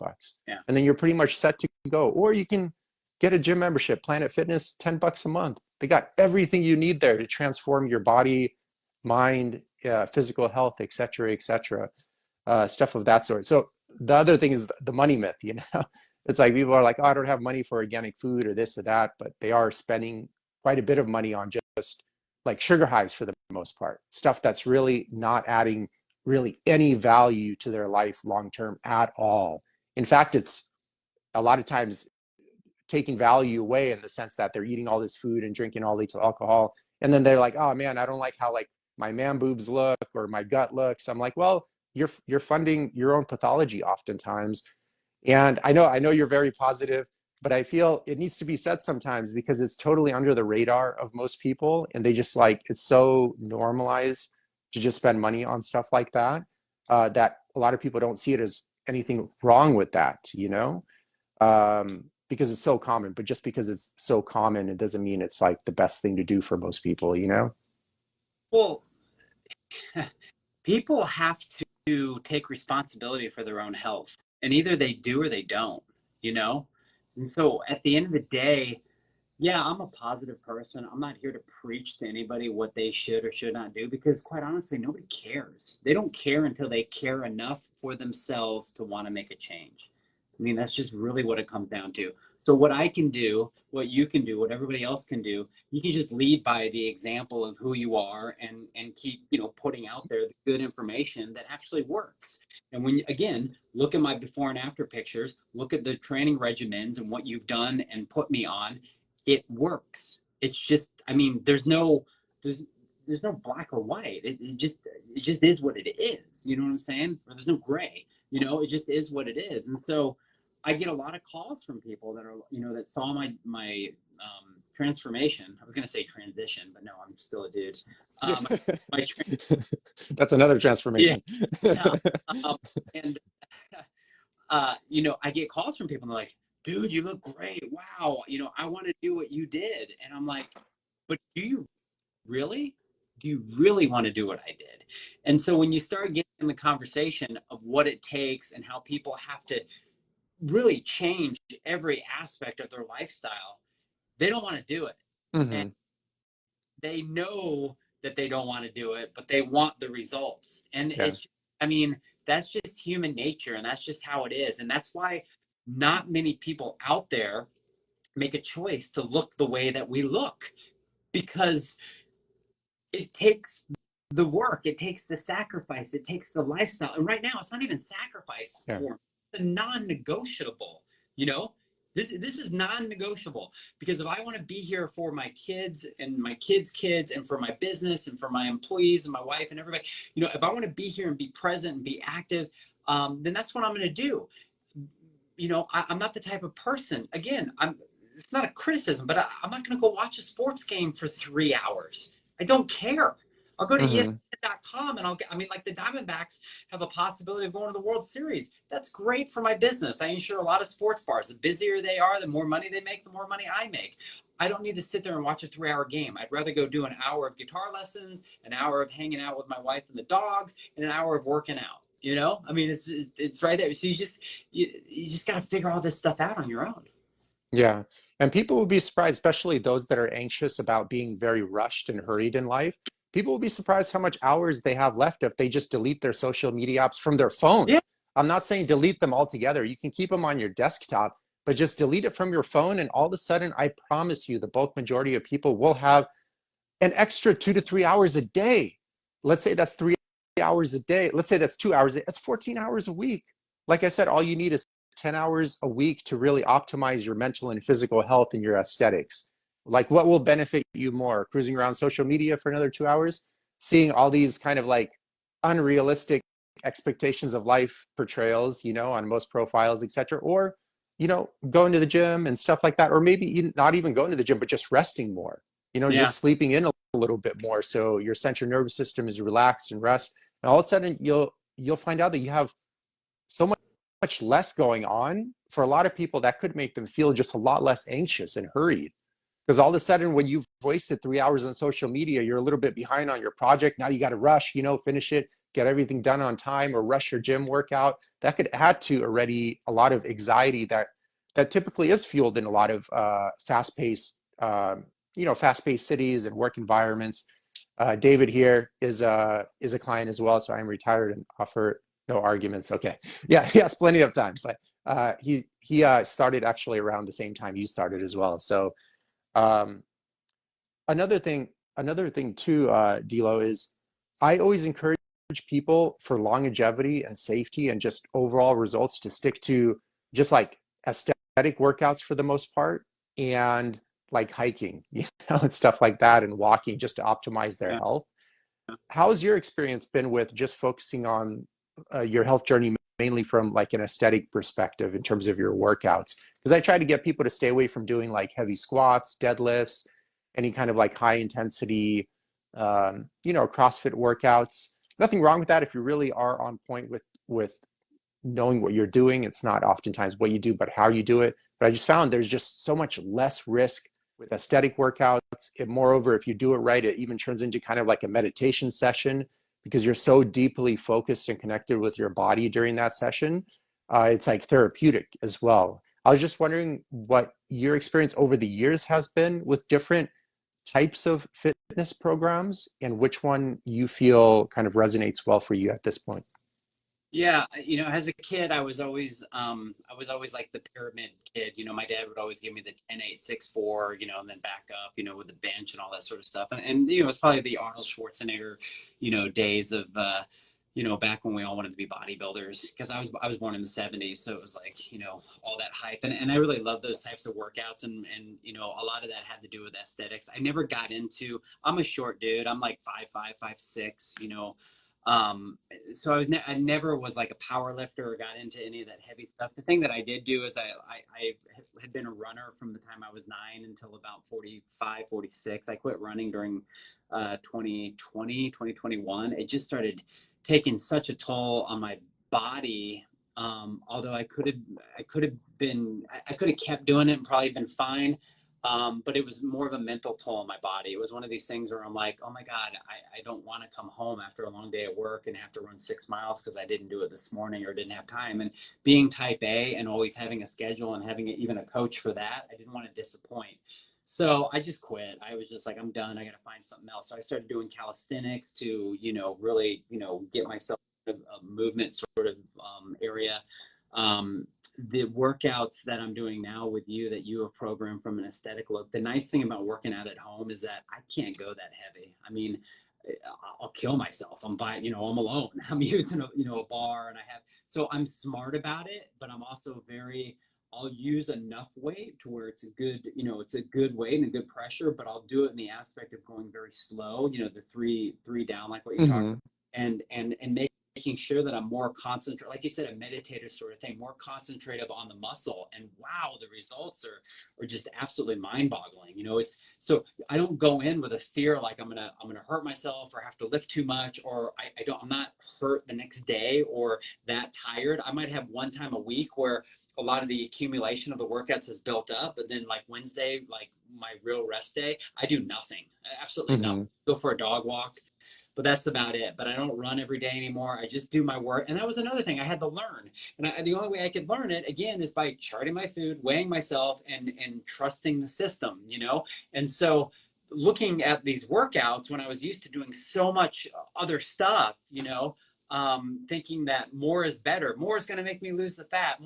Yeah. And then you're pretty much set to go. Or you can get a gym membership, Planet Fitness, $10 a month. They got everything you need there to transform your body, mind, physical health, et cetera, stuff of that sort. So the other thing is the money myth, you know. It's like people are like, oh, I don't have money for organic food or this or that, but they are spending quite a bit of money on just like sugar highs for the most part, stuff that's really not adding really any value to their life long term at all. In fact, it's a lot of times taking value away in the sense that they're eating all this food and drinking all this alcohol, and then they're like, oh man, I don't like how like my man boobs look or my gut looks. I'm like, well, you're funding your own pathology oftentimes. And I know you're very positive, but I feel it needs to be said sometimes because it's totally under the radar of most people, and they just like, it's so normalized to just spend money on stuff like that, that a lot of people don't see it as anything wrong with that, you know, because it's so common. But just because it's so common, it doesn't mean it's like the best thing to do for most people, you know? Well, people have to take responsibility for their own health, and either they do or they don't, you know? And so at the end of the day, Yeah, I'm a positive person. I'm not here to preach to anybody what they should or should not do because, quite honestly, nobody cares. They don't care until they care enough for themselves to want to make a change. I mean, that's just really what it comes down to. So, what I can do, what you can do, what everybody else can do, you can just lead by the example of who you are and keep, putting out there the good information that actually works. And when, again, look at my before and after pictures, look at the training regimens and what you've done and put me on, it works. It's just, I mean, there's there's no black or white. It just is what it is. You know what I'm saying? Or there's no gray. It just is what it is. And so I get a lot of calls from people that are, that saw my transformation. I was gonna say transition, but no, I'm still a dude. Yeah. Um, my That's another yeah, transformation. yeah. Um, and I get calls from people and they're like, dude, you look great. Wow. I want to do what you did. And I'm like, but really? Do you really want to do what I did? And so when you start getting in the conversation of what it takes and how people have to really change every aspect of their lifestyle, they don't want to do it. And Hmm. they know that they don't want to do it, but they want the results. And Yeah. I mean, that's just human nature and that's just how it is. And that's why not many people out there make a choice to look the way that we look because it takes the work, it takes the sacrifice, it takes the lifestyle. And right now, it's not even sacrifice Yeah. for me. It's a non-negotiable. You know, this is non-negotiable because if I want to be here for my kids and my kids' kids and for my business and for my employees and my wife and everybody, if I want to be here and be present and be active, then that's what I'm going to do. I'm not the type of person. Again, It's not a criticism, but I'm not going to go watch a sports game for 3 hours. I don't care. I'll go to Hmm. ESPN.com and I mean, like the Diamondbacks have a possibility of going to the World Series. That's great for my business. I insure a lot of sports bars. The busier they are, the more money they make, the more money I make. I don't need to sit there and watch a 3 hour game. I'd rather go do an hour of guitar lessons, an hour of hanging out with my wife and the dogs, and an hour of working out. I mean, it's right there. So you just got to figure all this stuff out on your own. Yeah. And people will be surprised, especially those that are anxious about being very rushed and hurried in life. People will be surprised how much hours they have left if they just delete their social media apps from their phone. Yeah, I'm not saying delete them altogether. You can keep them on your desktop, but just delete it from your phone. And all of a sudden, I promise you, the bulk majority of people will have an extra 2 to 3 hours a day. Let's say that's 3 hours a day. Let's say that's 2 hours. That's 14 hours a week. Like I said, all you need is 10 hours a week to really optimize your mental and physical health and your aesthetics. Like, what will benefit you more? Cruising around social media for another 2 hours, seeing all these kind of like unrealistic expectations of life portrayals, on most profiles, etc., or going to the gym and stuff like that, or maybe not even going to the gym, but just resting more, yeah, just sleeping in a little bit more so your central nervous system is relaxed and rest. And all of a sudden you'll find out that you have so much less going on. For a lot of people, that could make them feel just a lot less anxious and hurried. Because all of a sudden, when you've wasted 3 hours on social media, you're a little bit behind on your project. Now you got to rush, finish it, get everything done on time, or rush your gym workout. That could add to already a lot of anxiety that typically is fueled in a lot of fast-paced cities and work environments. David here is a client as well, so I'm retired and offer no arguments. Okay, yeah, he has plenty of time, but he started actually around the same time you started as well. So um, another thing too, Dilo, is I always encourage people for longevity and safety and just overall results to stick to just like aesthetic workouts for the most part and like hiking, and stuff like that and walking just to optimize their yeah. health. How's your experience been with just focusing on your health journey mainly from like an aesthetic perspective in terms of your workouts? Because I try to get people to stay away from doing like heavy squats, deadlifts, any kind of like high intensity, CrossFit workouts. Nothing wrong with that if you really are on point with knowing what you're doing. It's not oftentimes what you do, but how you do it. But I just found there's just so much less risk with aesthetic workouts. And moreover, if you do it right, it even turns into kind of like a meditation session because you're so deeply focused and connected with your body during that session. It's like therapeutic as well. I was just wondering what your experience over the years has been with different types of fitness programs and which one you feel kind of resonates well for you at this point. Yeah, as a kid, I was always like the pyramid kid. My dad would always give me the 10-8-6-4, and then back up, with the bench and all that sort of stuff. And it's probably the Arnold Schwarzenegger, days of back when we all wanted to be bodybuilders because I was born in the 70s, so it was like, all that hype. And I really love those types of workouts and a lot of that had to do with aesthetics. I never got into, I'm a short dude. I'm like 5'5", 5'6", um, so I never was like a power lifter or got into any of that heavy stuff. The thing that I did do is I had been a runner from the time I was 9 until about 45, 46. I quit running during 2020, 2021. It just started taking such a toll on my body. Although I could have kept doing it and probably been fine. But it was more of a mental toll on my body. It was one of these things where I'm like, oh my God, I don't want to come home after a long day at work and have to run 6 miles because I didn't do it this morning or didn't have time. And being type A and always having a schedule and having even a coach for that, I didn't want to disappoint. So I just quit. I was just like, I'm done. I got to find something else. So I started doing calisthenics to, really, get myself a movement sort of area. Um, the workouts that I'm doing now with you that you have programmed from an aesthetic look, the nice thing about working out at home is that I can't go that heavy. I mean, I'll kill myself. I'm alone. I'm using a bar and so I'm smart about it, but I'm also I'll use enough weight to where it's a good weight and a good pressure, but I'll do it in the aspect of going very slow, the three down, like what you're talking Hmm. about, and making sure that I'm more concentrated, like you said, a meditative sort of thing, more concentrative on the muscle. And wow, the results are just absolutely mind boggling. It's so I don't go in with a fear like I'm gonna hurt myself or have to lift too much, or I'm not hurt the next day or that tired. I might have one time a week where a lot of the accumulation of the workouts has built up, but then like Wednesday, like my real rest day, I do nothing, absolutely nothing. Hmm. Go for a dog walk, but that's about it. But I don't run every day anymore. I just do my work. And that was another thing I had to learn. And the only way I could learn it again is by charting my food, weighing myself, and trusting the system, And so looking at these workouts when I was used to doing so much other stuff, thinking that more is better, more is going to make me lose the fat,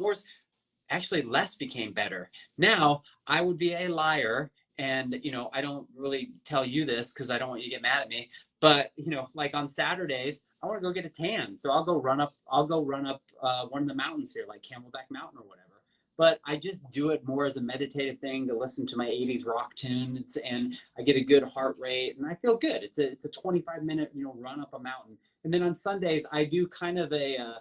actually less became better. Now I would be a liar, and I don't really tell you this because I don't want you to get mad at me, but like on Saturdays I want to go get a tan, so I'll go run up one of the mountains here, like Camelback Mountain or whatever. But I just do it more as a meditative thing to listen to my 80s rock tunes, and I get a good heart rate and I feel good. It's a 25-minute run up a mountain. And then on Sundays I do kind of a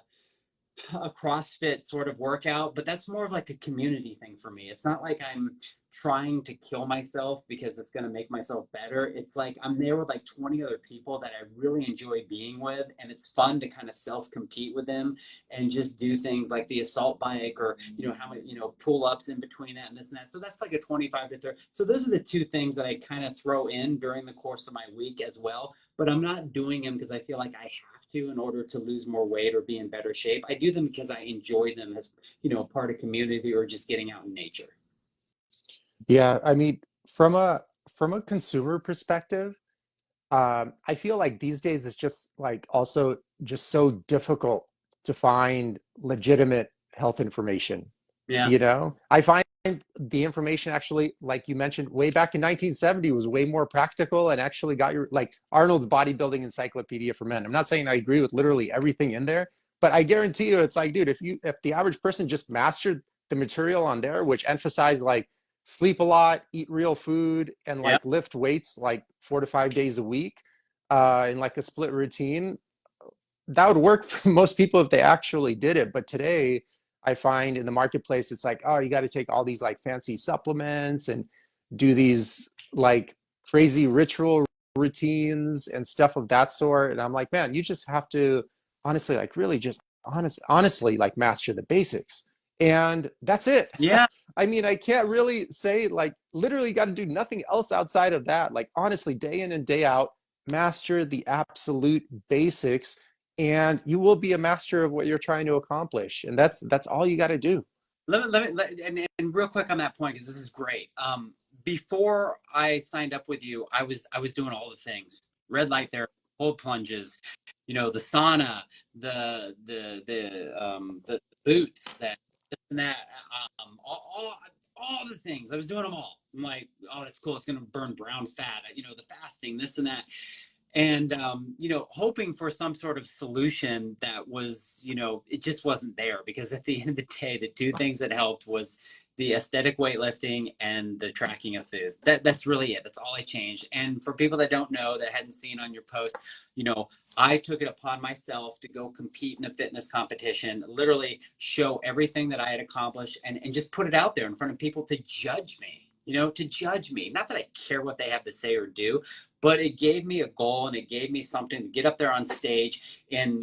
CrossFit sort of workout, but that's more of like a community thing for me. It's not like I'm trying to kill myself because it's going to make myself better. It's like I'm there with like 20 other people that I really enjoy being with, and it's fun to kind of self-compete with them and just do things like the assault bike or how many pull-ups in between that and this and that. So that's like a 25 to 30. So those are the two things that I kind of throw in during the course of my week as well, but I'm not doing them because I feel like I have to in order to lose more weight or be in better shape. I do them because I enjoy them as, part of community or just getting out in nature. Yeah, I mean, from a consumer perspective, I feel like these days it's just like also just so difficult to find legitimate health information. Yeah. I find the information actually, like you mentioned, way back in 1970 was way more practical and actually got your like Arnold's bodybuilding encyclopedia for men. I'm not saying I agree with literally everything in there, but I guarantee you it's like, dude, if the average person just mastered the material on there, which emphasized like sleep a lot, eat real food, and Yeah. like lift weights like 4 to 5 days a week, in like a split routine, that would work for most people if they actually did it. But today, I find in the marketplace, it's like, oh, you got to take all these like fancy supplements and do these like crazy ritual routines and stuff of that sort. And I'm like, man, you just have to honestly, like, really just honestly, like master the basics. And that's it. Yeah. I mean, I can't really say like literally got to do nothing else outside of that. Like, honestly, day in and day out, master the absolute basics and you will be a master of what you're trying to accomplish. And that's all you got to do. And real quick on that point, because this is great. Before I signed up with you, I was doing all the things: red light therapy, cold plunges, the sauna, the boots, that this and that, all the things. I was doing them all. I'm like, oh, that's cool. It's gonna burn brown fat. The fasting, this and that, and hoping for some sort of solution that was, it just wasn't there, because at the end of the day, the two things that helped was the aesthetic weightlifting and the tracking of food. That's really it. That's all I changed. And for people that don't know, that hadn't seen on your post, I took it upon myself to go compete in a fitness competition, literally show everything that I had accomplished, and just put it out there in front of people to judge me. To judge me. Not that I care what they have to say or do, but it gave me a goal, and it gave me something to get up there on stage in,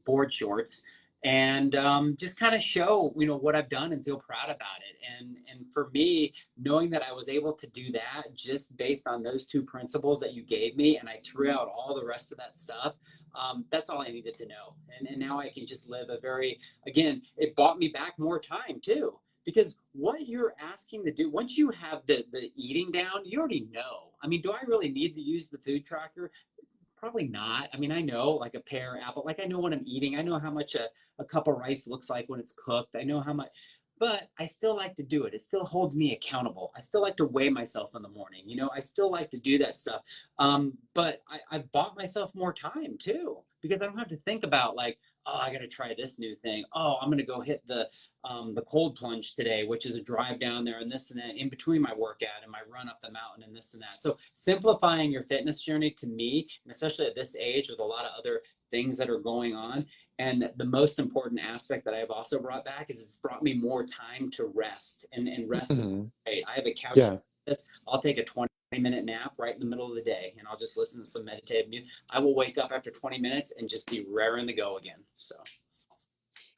board shorts, and just kind of show, what I've done, and feel proud about it. And for me, knowing that I was able to do that just based on those two principles that you gave me, and I threw out all the rest of that stuff, that's all I needed to know. And now I can just live a very, again, it bought me back more time too. Because what you're asking to do, once you have the eating down, you already know. I mean, do I really need to use the food tracker? Probably not. I mean, I know, like a pear, apple, like I know what I'm eating. I know how much a cup of rice looks like when it's cooked. I know how much, but I still like to do it. It still holds me accountable. I still like to weigh myself in the morning. I still like to do that stuff. But I've bought myself more time too, because I don't have to think about, like, oh, I got to try this new thing. Oh, I'm going to go hit the cold plunge today, which is a drive down there and this and that in between my workout and my run up the mountain and this and that. So simplifying your fitness journey, to me, and especially at this age with a lot of other things that are going on. And the most important aspect that I've also brought back is it's brought me more time to rest, and rest is Mhm. great. I have a couch. Yeah. I'll take a 20-minute nap right in the middle of the day, and I'll just listen to some meditative music. I will wake up after 20 minutes and just be raring to go again. So.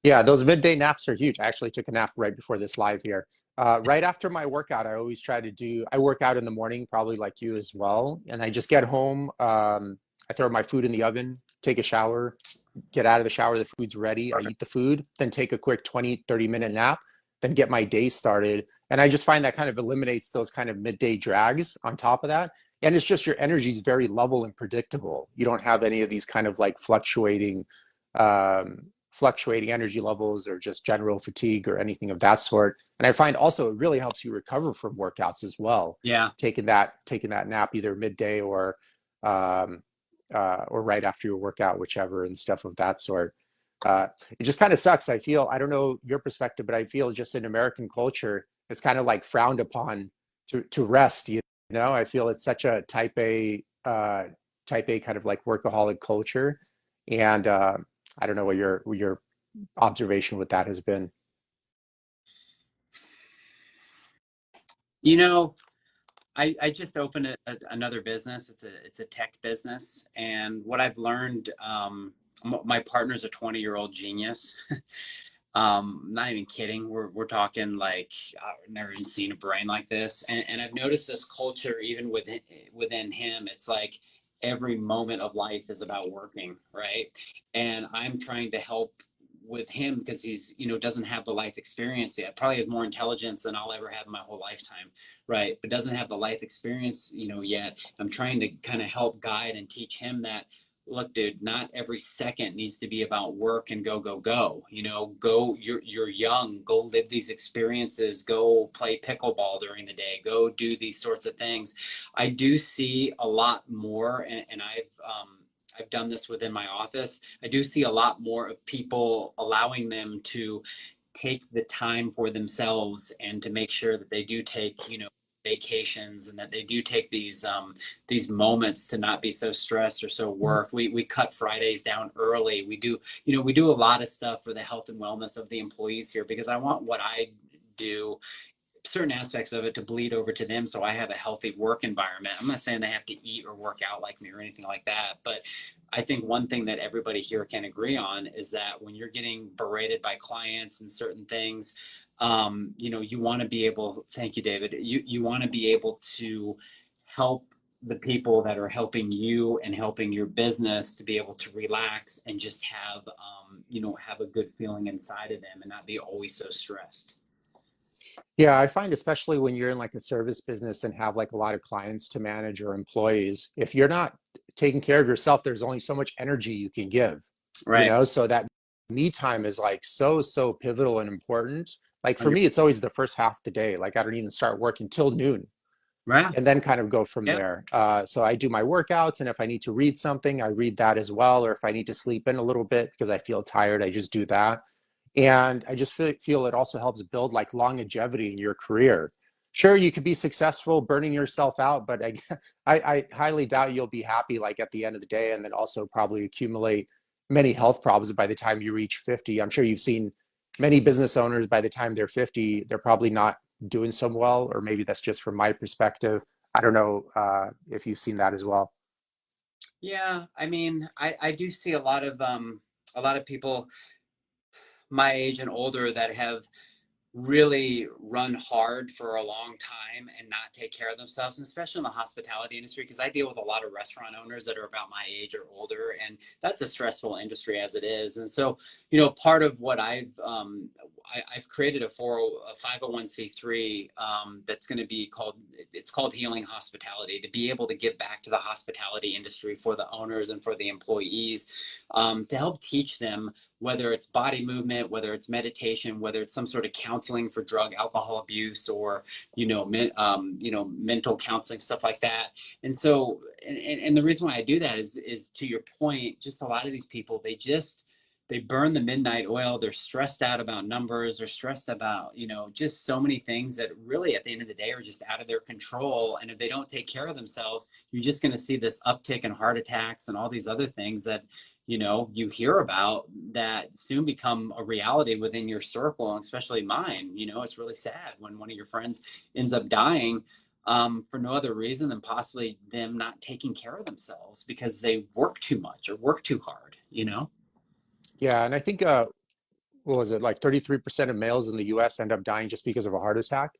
Yeah, those midday naps are huge. I actually took a nap right before this live here. Right after my workout, I always try to I work out in the morning, probably like you as well. And I just get home, I throw my food in the oven, take a shower, get out of the shower, the food's ready. I eat the food, then take a quick 20, 30-minute nap, then get my day started. And I just find that kind of eliminates those kind of midday drags on top of that. And it's just your energy is very level and predictable. You don't have any of these kind of like fluctuating energy levels or just general fatigue or anything of that sort. And I find also it really helps you recover from workouts as well. Yeah. Taking that nap either midday um, or right after your workout, whichever, and stuff of that sort. It just kind of sucks. I don't know your perspective, but I feel just in American culture, it's kind of like frowned upon to rest. I feel it's such a type A kind of like workaholic culture, and I don't know what your observation with that has been. You know, I just opened another business. It's a tech business, and what I've learned, my partner's a 20-year-old genius. Not even kidding. We're talking like I've never even seen a brain like this, and I've noticed this culture even within him. It's like every moment of life is about working, right? And I'm trying to help with him because he's doesn't have the life experience yet. Probably has more intelligence than I'll ever have in my whole lifetime, right? But doesn't have the life experience yet. I'm trying to kind of help guide and teach him that, look, dude, not every second needs to be about work and go, go, go. Go, you're young, go live these experiences, go play pickleball during the day, go do these sorts of things. I do see a lot more, and I've done this within my office. I do see a lot more of people allowing them to take the time for themselves, and to make sure that they do take, vacations, and that they do take these moments to not be so stressed or so work. We cut Fridays down early. We do a lot of stuff for the health and wellness of the employees here, because I want what I do, certain aspects of it, to bleed over to them, so I have a healthy work environment. I'm not saying they have to eat or work out like me or anything like that, but I think one thing that everybody here can agree on is that when you're getting berated by clients and certain things, you want to be able, thank you, David, you want to be able to help the people that are helping you and helping your business to be able to relax and just have, have a good feeling inside of them and not be always so stressed. Yeah, I find especially when you're in like a service business and have like a lot of clients to manage or employees, if you're not taking care of yourself, there's only so much energy you can give, Right. so that me time is like so pivotal and important. Like for 100. me, it's always the first half of the day. Like I don't even start work until noon Right. and then kind of go from Yep. there. So I do my workouts, and if I need to read something, I read that as well. Or if I need to sleep in a little bit because I feel tired, I just do that. And I just feel it also helps build like longevity in your career. Sure, you could be successful burning yourself out, but I highly doubt you'll be happy like at the end of the day, and then also probably accumulate many health problems by the time you reach 50. I'm sure you've seen many business owners by the time they're 50, they're probably not doing so well, or maybe that's just from my perspective. I don't know if you've seen that as well. Yeah, I mean, I do see a lot of people my age and older that have really run hard for a long time and not take care of themselves, and especially in the hospitality industry, because I deal with a lot of restaurant owners that are about my age or older, and that's a stressful industry as it is. And so, part of what I've created a 501c3 that's going to be it's called Healing Hospitality, to be able to give back to the hospitality industry for the owners and for the employees, to help teach them, whether it's body movement, whether it's meditation, whether it's some sort of counseling for drug, alcohol abuse, or mental counseling, stuff like that. And so, and the reason why I do that is to your point, just a lot of these people, they burn the midnight oil. They're stressed out about numbers. They're stressed about, just so many things that really at the end of the day are just out of their control. And if they don't take care of themselves, you're just going to see this uptick in heart attacks and all these other things that, you hear about, that soon become a reality within your circle, and especially mine. It's really sad when one of your friends ends up dying, for no other reason than possibly them not taking care of themselves because they work too much or work too hard. Yeah, and I think what was it, like 33% of males in the US end up dying just because of a heart attack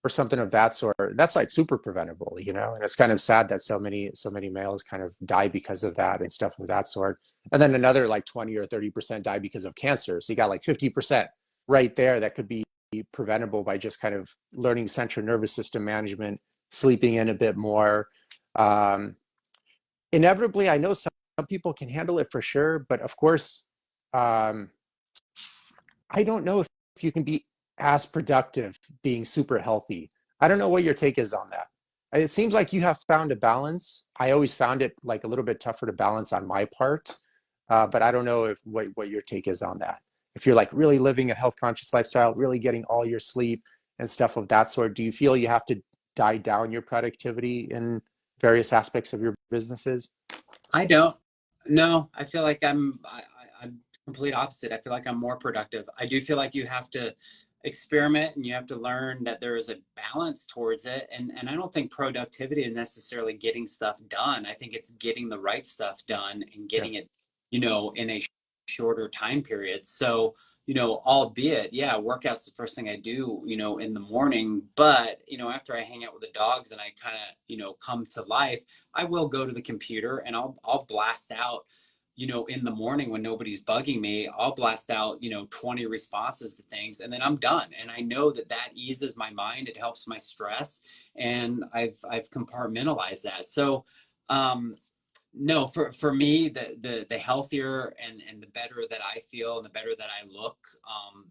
or something of that sort. That's like super preventable, and it's kind of sad that so many males kind of die because of that and stuff of that sort. And then another like 20 or 30% die because of cancer. So you got like 50% right there that could be preventable by just kind of learning central nervous system management, sleeping in a bit more. Um, Inevitably, I know some people can handle it for sure, but of course, um, I don't know if you can be as productive being super healthy. I don't know what your take is on that. It seems like you have found a balance. I always found it like a little bit tougher to balance on my part, but I don't know if what your take is on that. If you're like really living a health conscious lifestyle, really getting all your sleep and stuff of that sort, do you feel you have to die down your productivity in various aspects of your businesses? I don't. No, I feel like I'm complete opposite. I feel like I'm more productive. I do feel like you have to experiment and you have to learn that there is a balance towards it. And I don't think productivity is necessarily getting stuff done. I think it's getting the right stuff done and Yeah. getting it, in a shorter time period. So, albeit, yeah, workout's the first thing I do, in the morning. But, after I hang out with the dogs and I kind of, come to life, I will go to the computer and I'll blast out, in the morning when nobody's bugging me. I'll blast out, 20 responses to things, and then I'm done. And I know that that eases my mind. It helps my stress, and I've compartmentalized that. So, no, for me, the healthier and the better that I feel and the better that I look,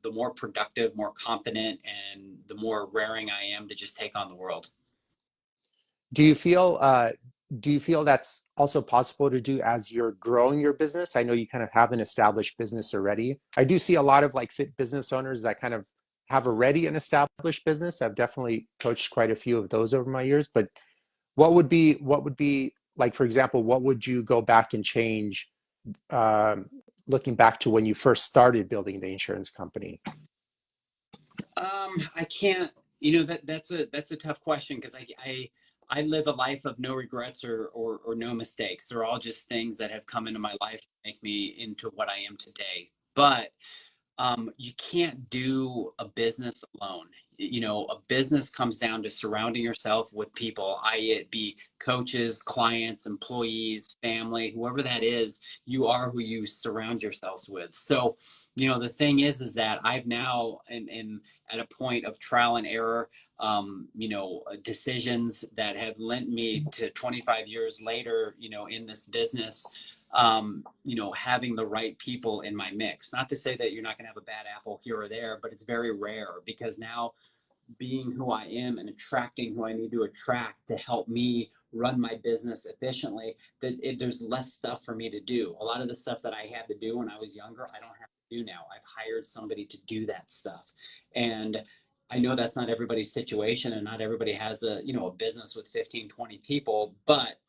the more productive, more confident, and the more raring I am to just take on the world. Do you feel do you feel that's also possible to do as you're growing your business? I know you kind of have an established business already. I do see a lot of like fit business owners that kind of have already an established business. I've definitely coached quite a few of those over my years, but what would be like, for example, what would you go back and change, um, looking back to when you first started building the insurance company? I can't, that's a tough question, because I live a life of no regrets or no mistakes. They're all just things that have come into my life to make me into what I am today. But you can't do a business alone. You know, a business comes down to surrounding yourself with people, i.e., it be coaches, clients, employees, family, whoever that is. You are who you surround yourselves with. So, you know, the thing is that I've now am at a point of trial and error. You know, decisions that have lent me to 25 years later, you know, in this business, you know, having the right people in my mix. Not to say that you're not going to have a bad apple here or there, but it's very rare because now being who I am and attracting who I need to attract to help me run my business efficiently, there's less stuff for me to do. A lot of the stuff that I had to do when I was younger, I don't have to do now. I've hired somebody to do that stuff. And I know that's not everybody's situation and not everybody has a, you know, a business with 15, 20 people, but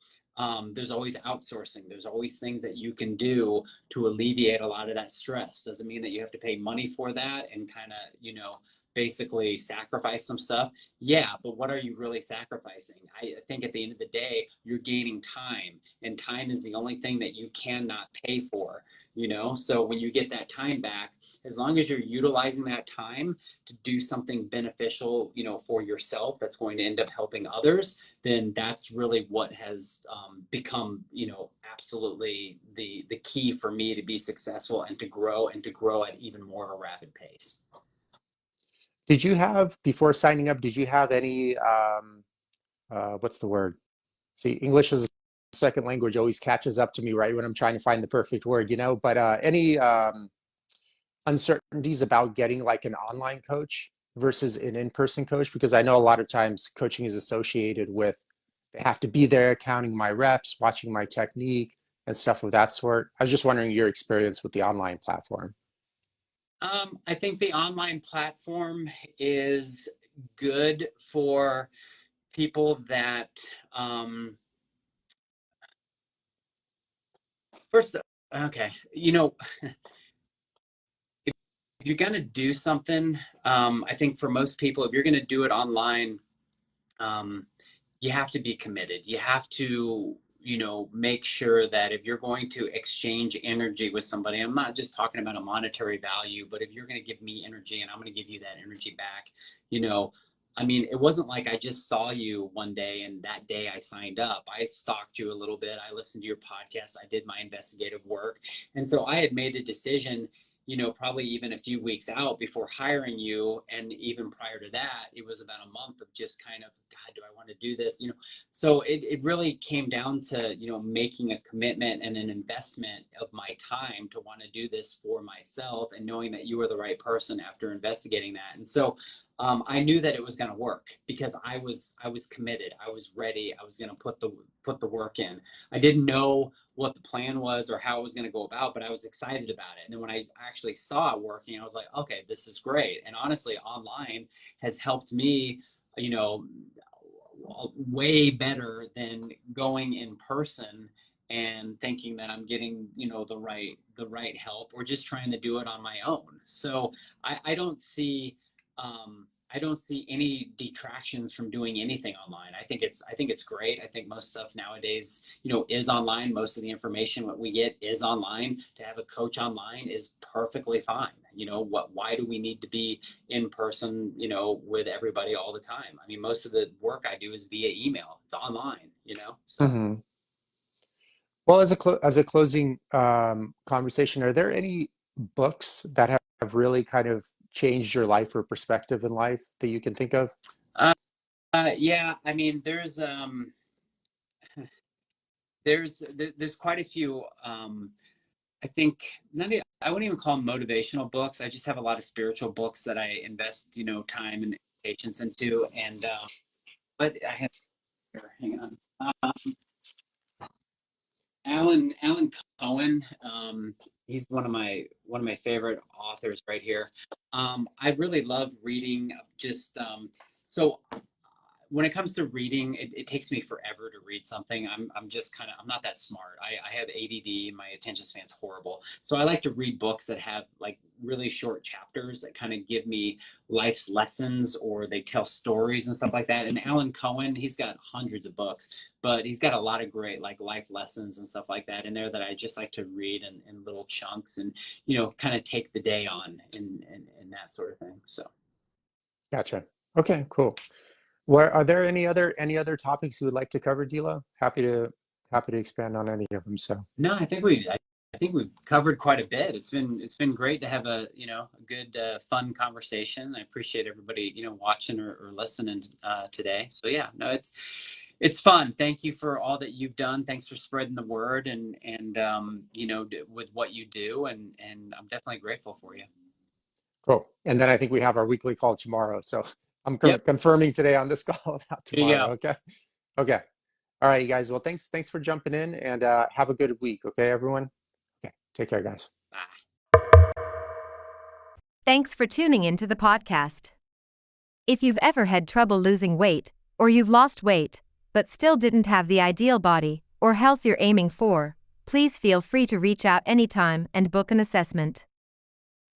there's always outsourcing. There's always things that you can do to alleviate a lot of that stress. Doesn't mean that you have to pay money for that and kind of, you know, basically sacrifice some stuff. Yeah, but what are you really sacrificing? I think at the end of the day, you're gaining time, and time is the only thing that you cannot pay for, you know? So when you get that time back, as long as you're utilizing that time to do something beneficial, you know, for yourself that's going to end up helping others, then that's really what has become, you know, absolutely the key for me to be successful and to grow at even more of a rapid pace. Did you have, before signing up, did you have any, what's the word? See, English is a second language always catches up to me right when I'm trying to find the perfect word, you know, but any uncertainties about getting like an online coach versus an in-person coach? Because I know a lot of times coaching is associated with they have to be there counting my reps, watching my technique and stuff of that sort. I was just wondering your experience with the online platform. I think the online platform is good for people that, first, okay, you know, if you're going to do something, I think for most people, if you're going to do it online, um, you have to be committed. You have to, you know, make sure that if you're going to exchange energy with somebody, I'm not just talking about a monetary value, but if you're going to give me energy and I'm going to give you that energy back, you know, I mean, it wasn't like I just saw you one day and that day I signed up. I stalked you a little bit. I listened to your podcast. I did my investigative work. And so I had made a decision, you know, probably even a few weeks out before hiring you. And even prior to that, it was about a month of just kind of, God, do I want to do this? You know, so it really came down to, you know, making a commitment and an investment of my time to want to do this for myself and knowing that you were the right person after investigating that. And so I knew that it was going to work because I was committed. I was ready. I was going to put the work in. I didn't know what the plan was or how it was going to go about, but I was excited about it. And then when I actually saw it working, I was like, okay, this is great. And honestly, online has helped me, you know, way better than going in person and thinking that I'm getting, you know, the right help or just trying to do it on my own. So I don't see I don't see any detractions from doing anything online. I think it's great. I think most stuff nowadays, you know, is online. Most of the information what we get is online. To have a coach online is perfectly fine. You know, why do we need to be in person, you know, with everybody all the time? I mean, most of the work I do is via email. It's online, you know. So Hmm. Well, as a closing conversation, are there any books that have really kind of changed your life or perspective in life that you can think of? uh, yeah, I mean, there's quite a few. I think I wouldn't even call them motivational books. I just have a lot of spiritual books that I invest, you know, time and patience into. And but I have here, hang on. Alan Cohen. He's one of my favorite authors right here. I really love reading just so when it comes to reading, it takes me forever to read something. I'm just kind of, I'm not that smart. I have ADD. My attention span's horrible. So I like to read books that have like really short chapters that kind of give me life's lessons, or they tell stories and stuff like that. And Alan Cohen, he's got hundreds of books, but he's got a lot of great like life lessons and stuff like that in there that I just like to read in little chunks and, kind of take the day on and that sort of thing. So. Gotcha. Okay, cool. Where are there any other topics you would like to cover, Dilo? Happy to expand on any of them. So No, I think we've covered quite a bit. It's been great to have a good fun conversation. I appreciate everybody watching or listening today. So yeah, no, it's fun. Thank you for all that you've done. Thanks for spreading the word and with what you do, and I'm definitely grateful for you. cool. And then I think we have our weekly call tomorrow. So I'm Yep. confirming today on this call, not There you tomorrow. go. Okay. Okay. All right, you guys. Well, thanks for jumping in, and have a good week. Okay, everyone. Okay. Take care, guys. Bye. Thanks for tuning into the podcast. If you've ever had trouble losing weight, or you've lost weight, but still didn't have the ideal body or health you're aiming for, please feel free to reach out anytime and book an assessment.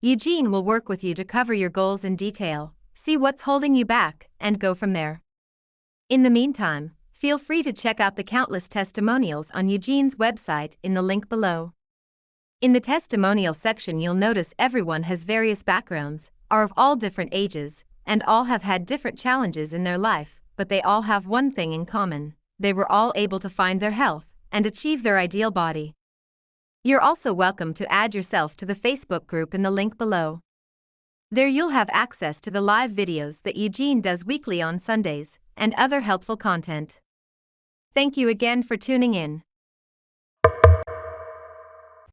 Eugene will work with you to cover your goals in detail, see what's holding you back, and go from there. In the meantime, feel free to check out the countless testimonials on Eugene's website in the link below. In the testimonial section, you'll notice everyone has various backgrounds, are of all different ages, and all have had different challenges in their life, but they all have one thing in common: they were all able to find their health and achieve their ideal body. You're also welcome to add yourself to the Facebook group in the link below. There you'll have access to the live videos that Eugene does weekly on Sundays, and other helpful content. Thank you again for tuning in.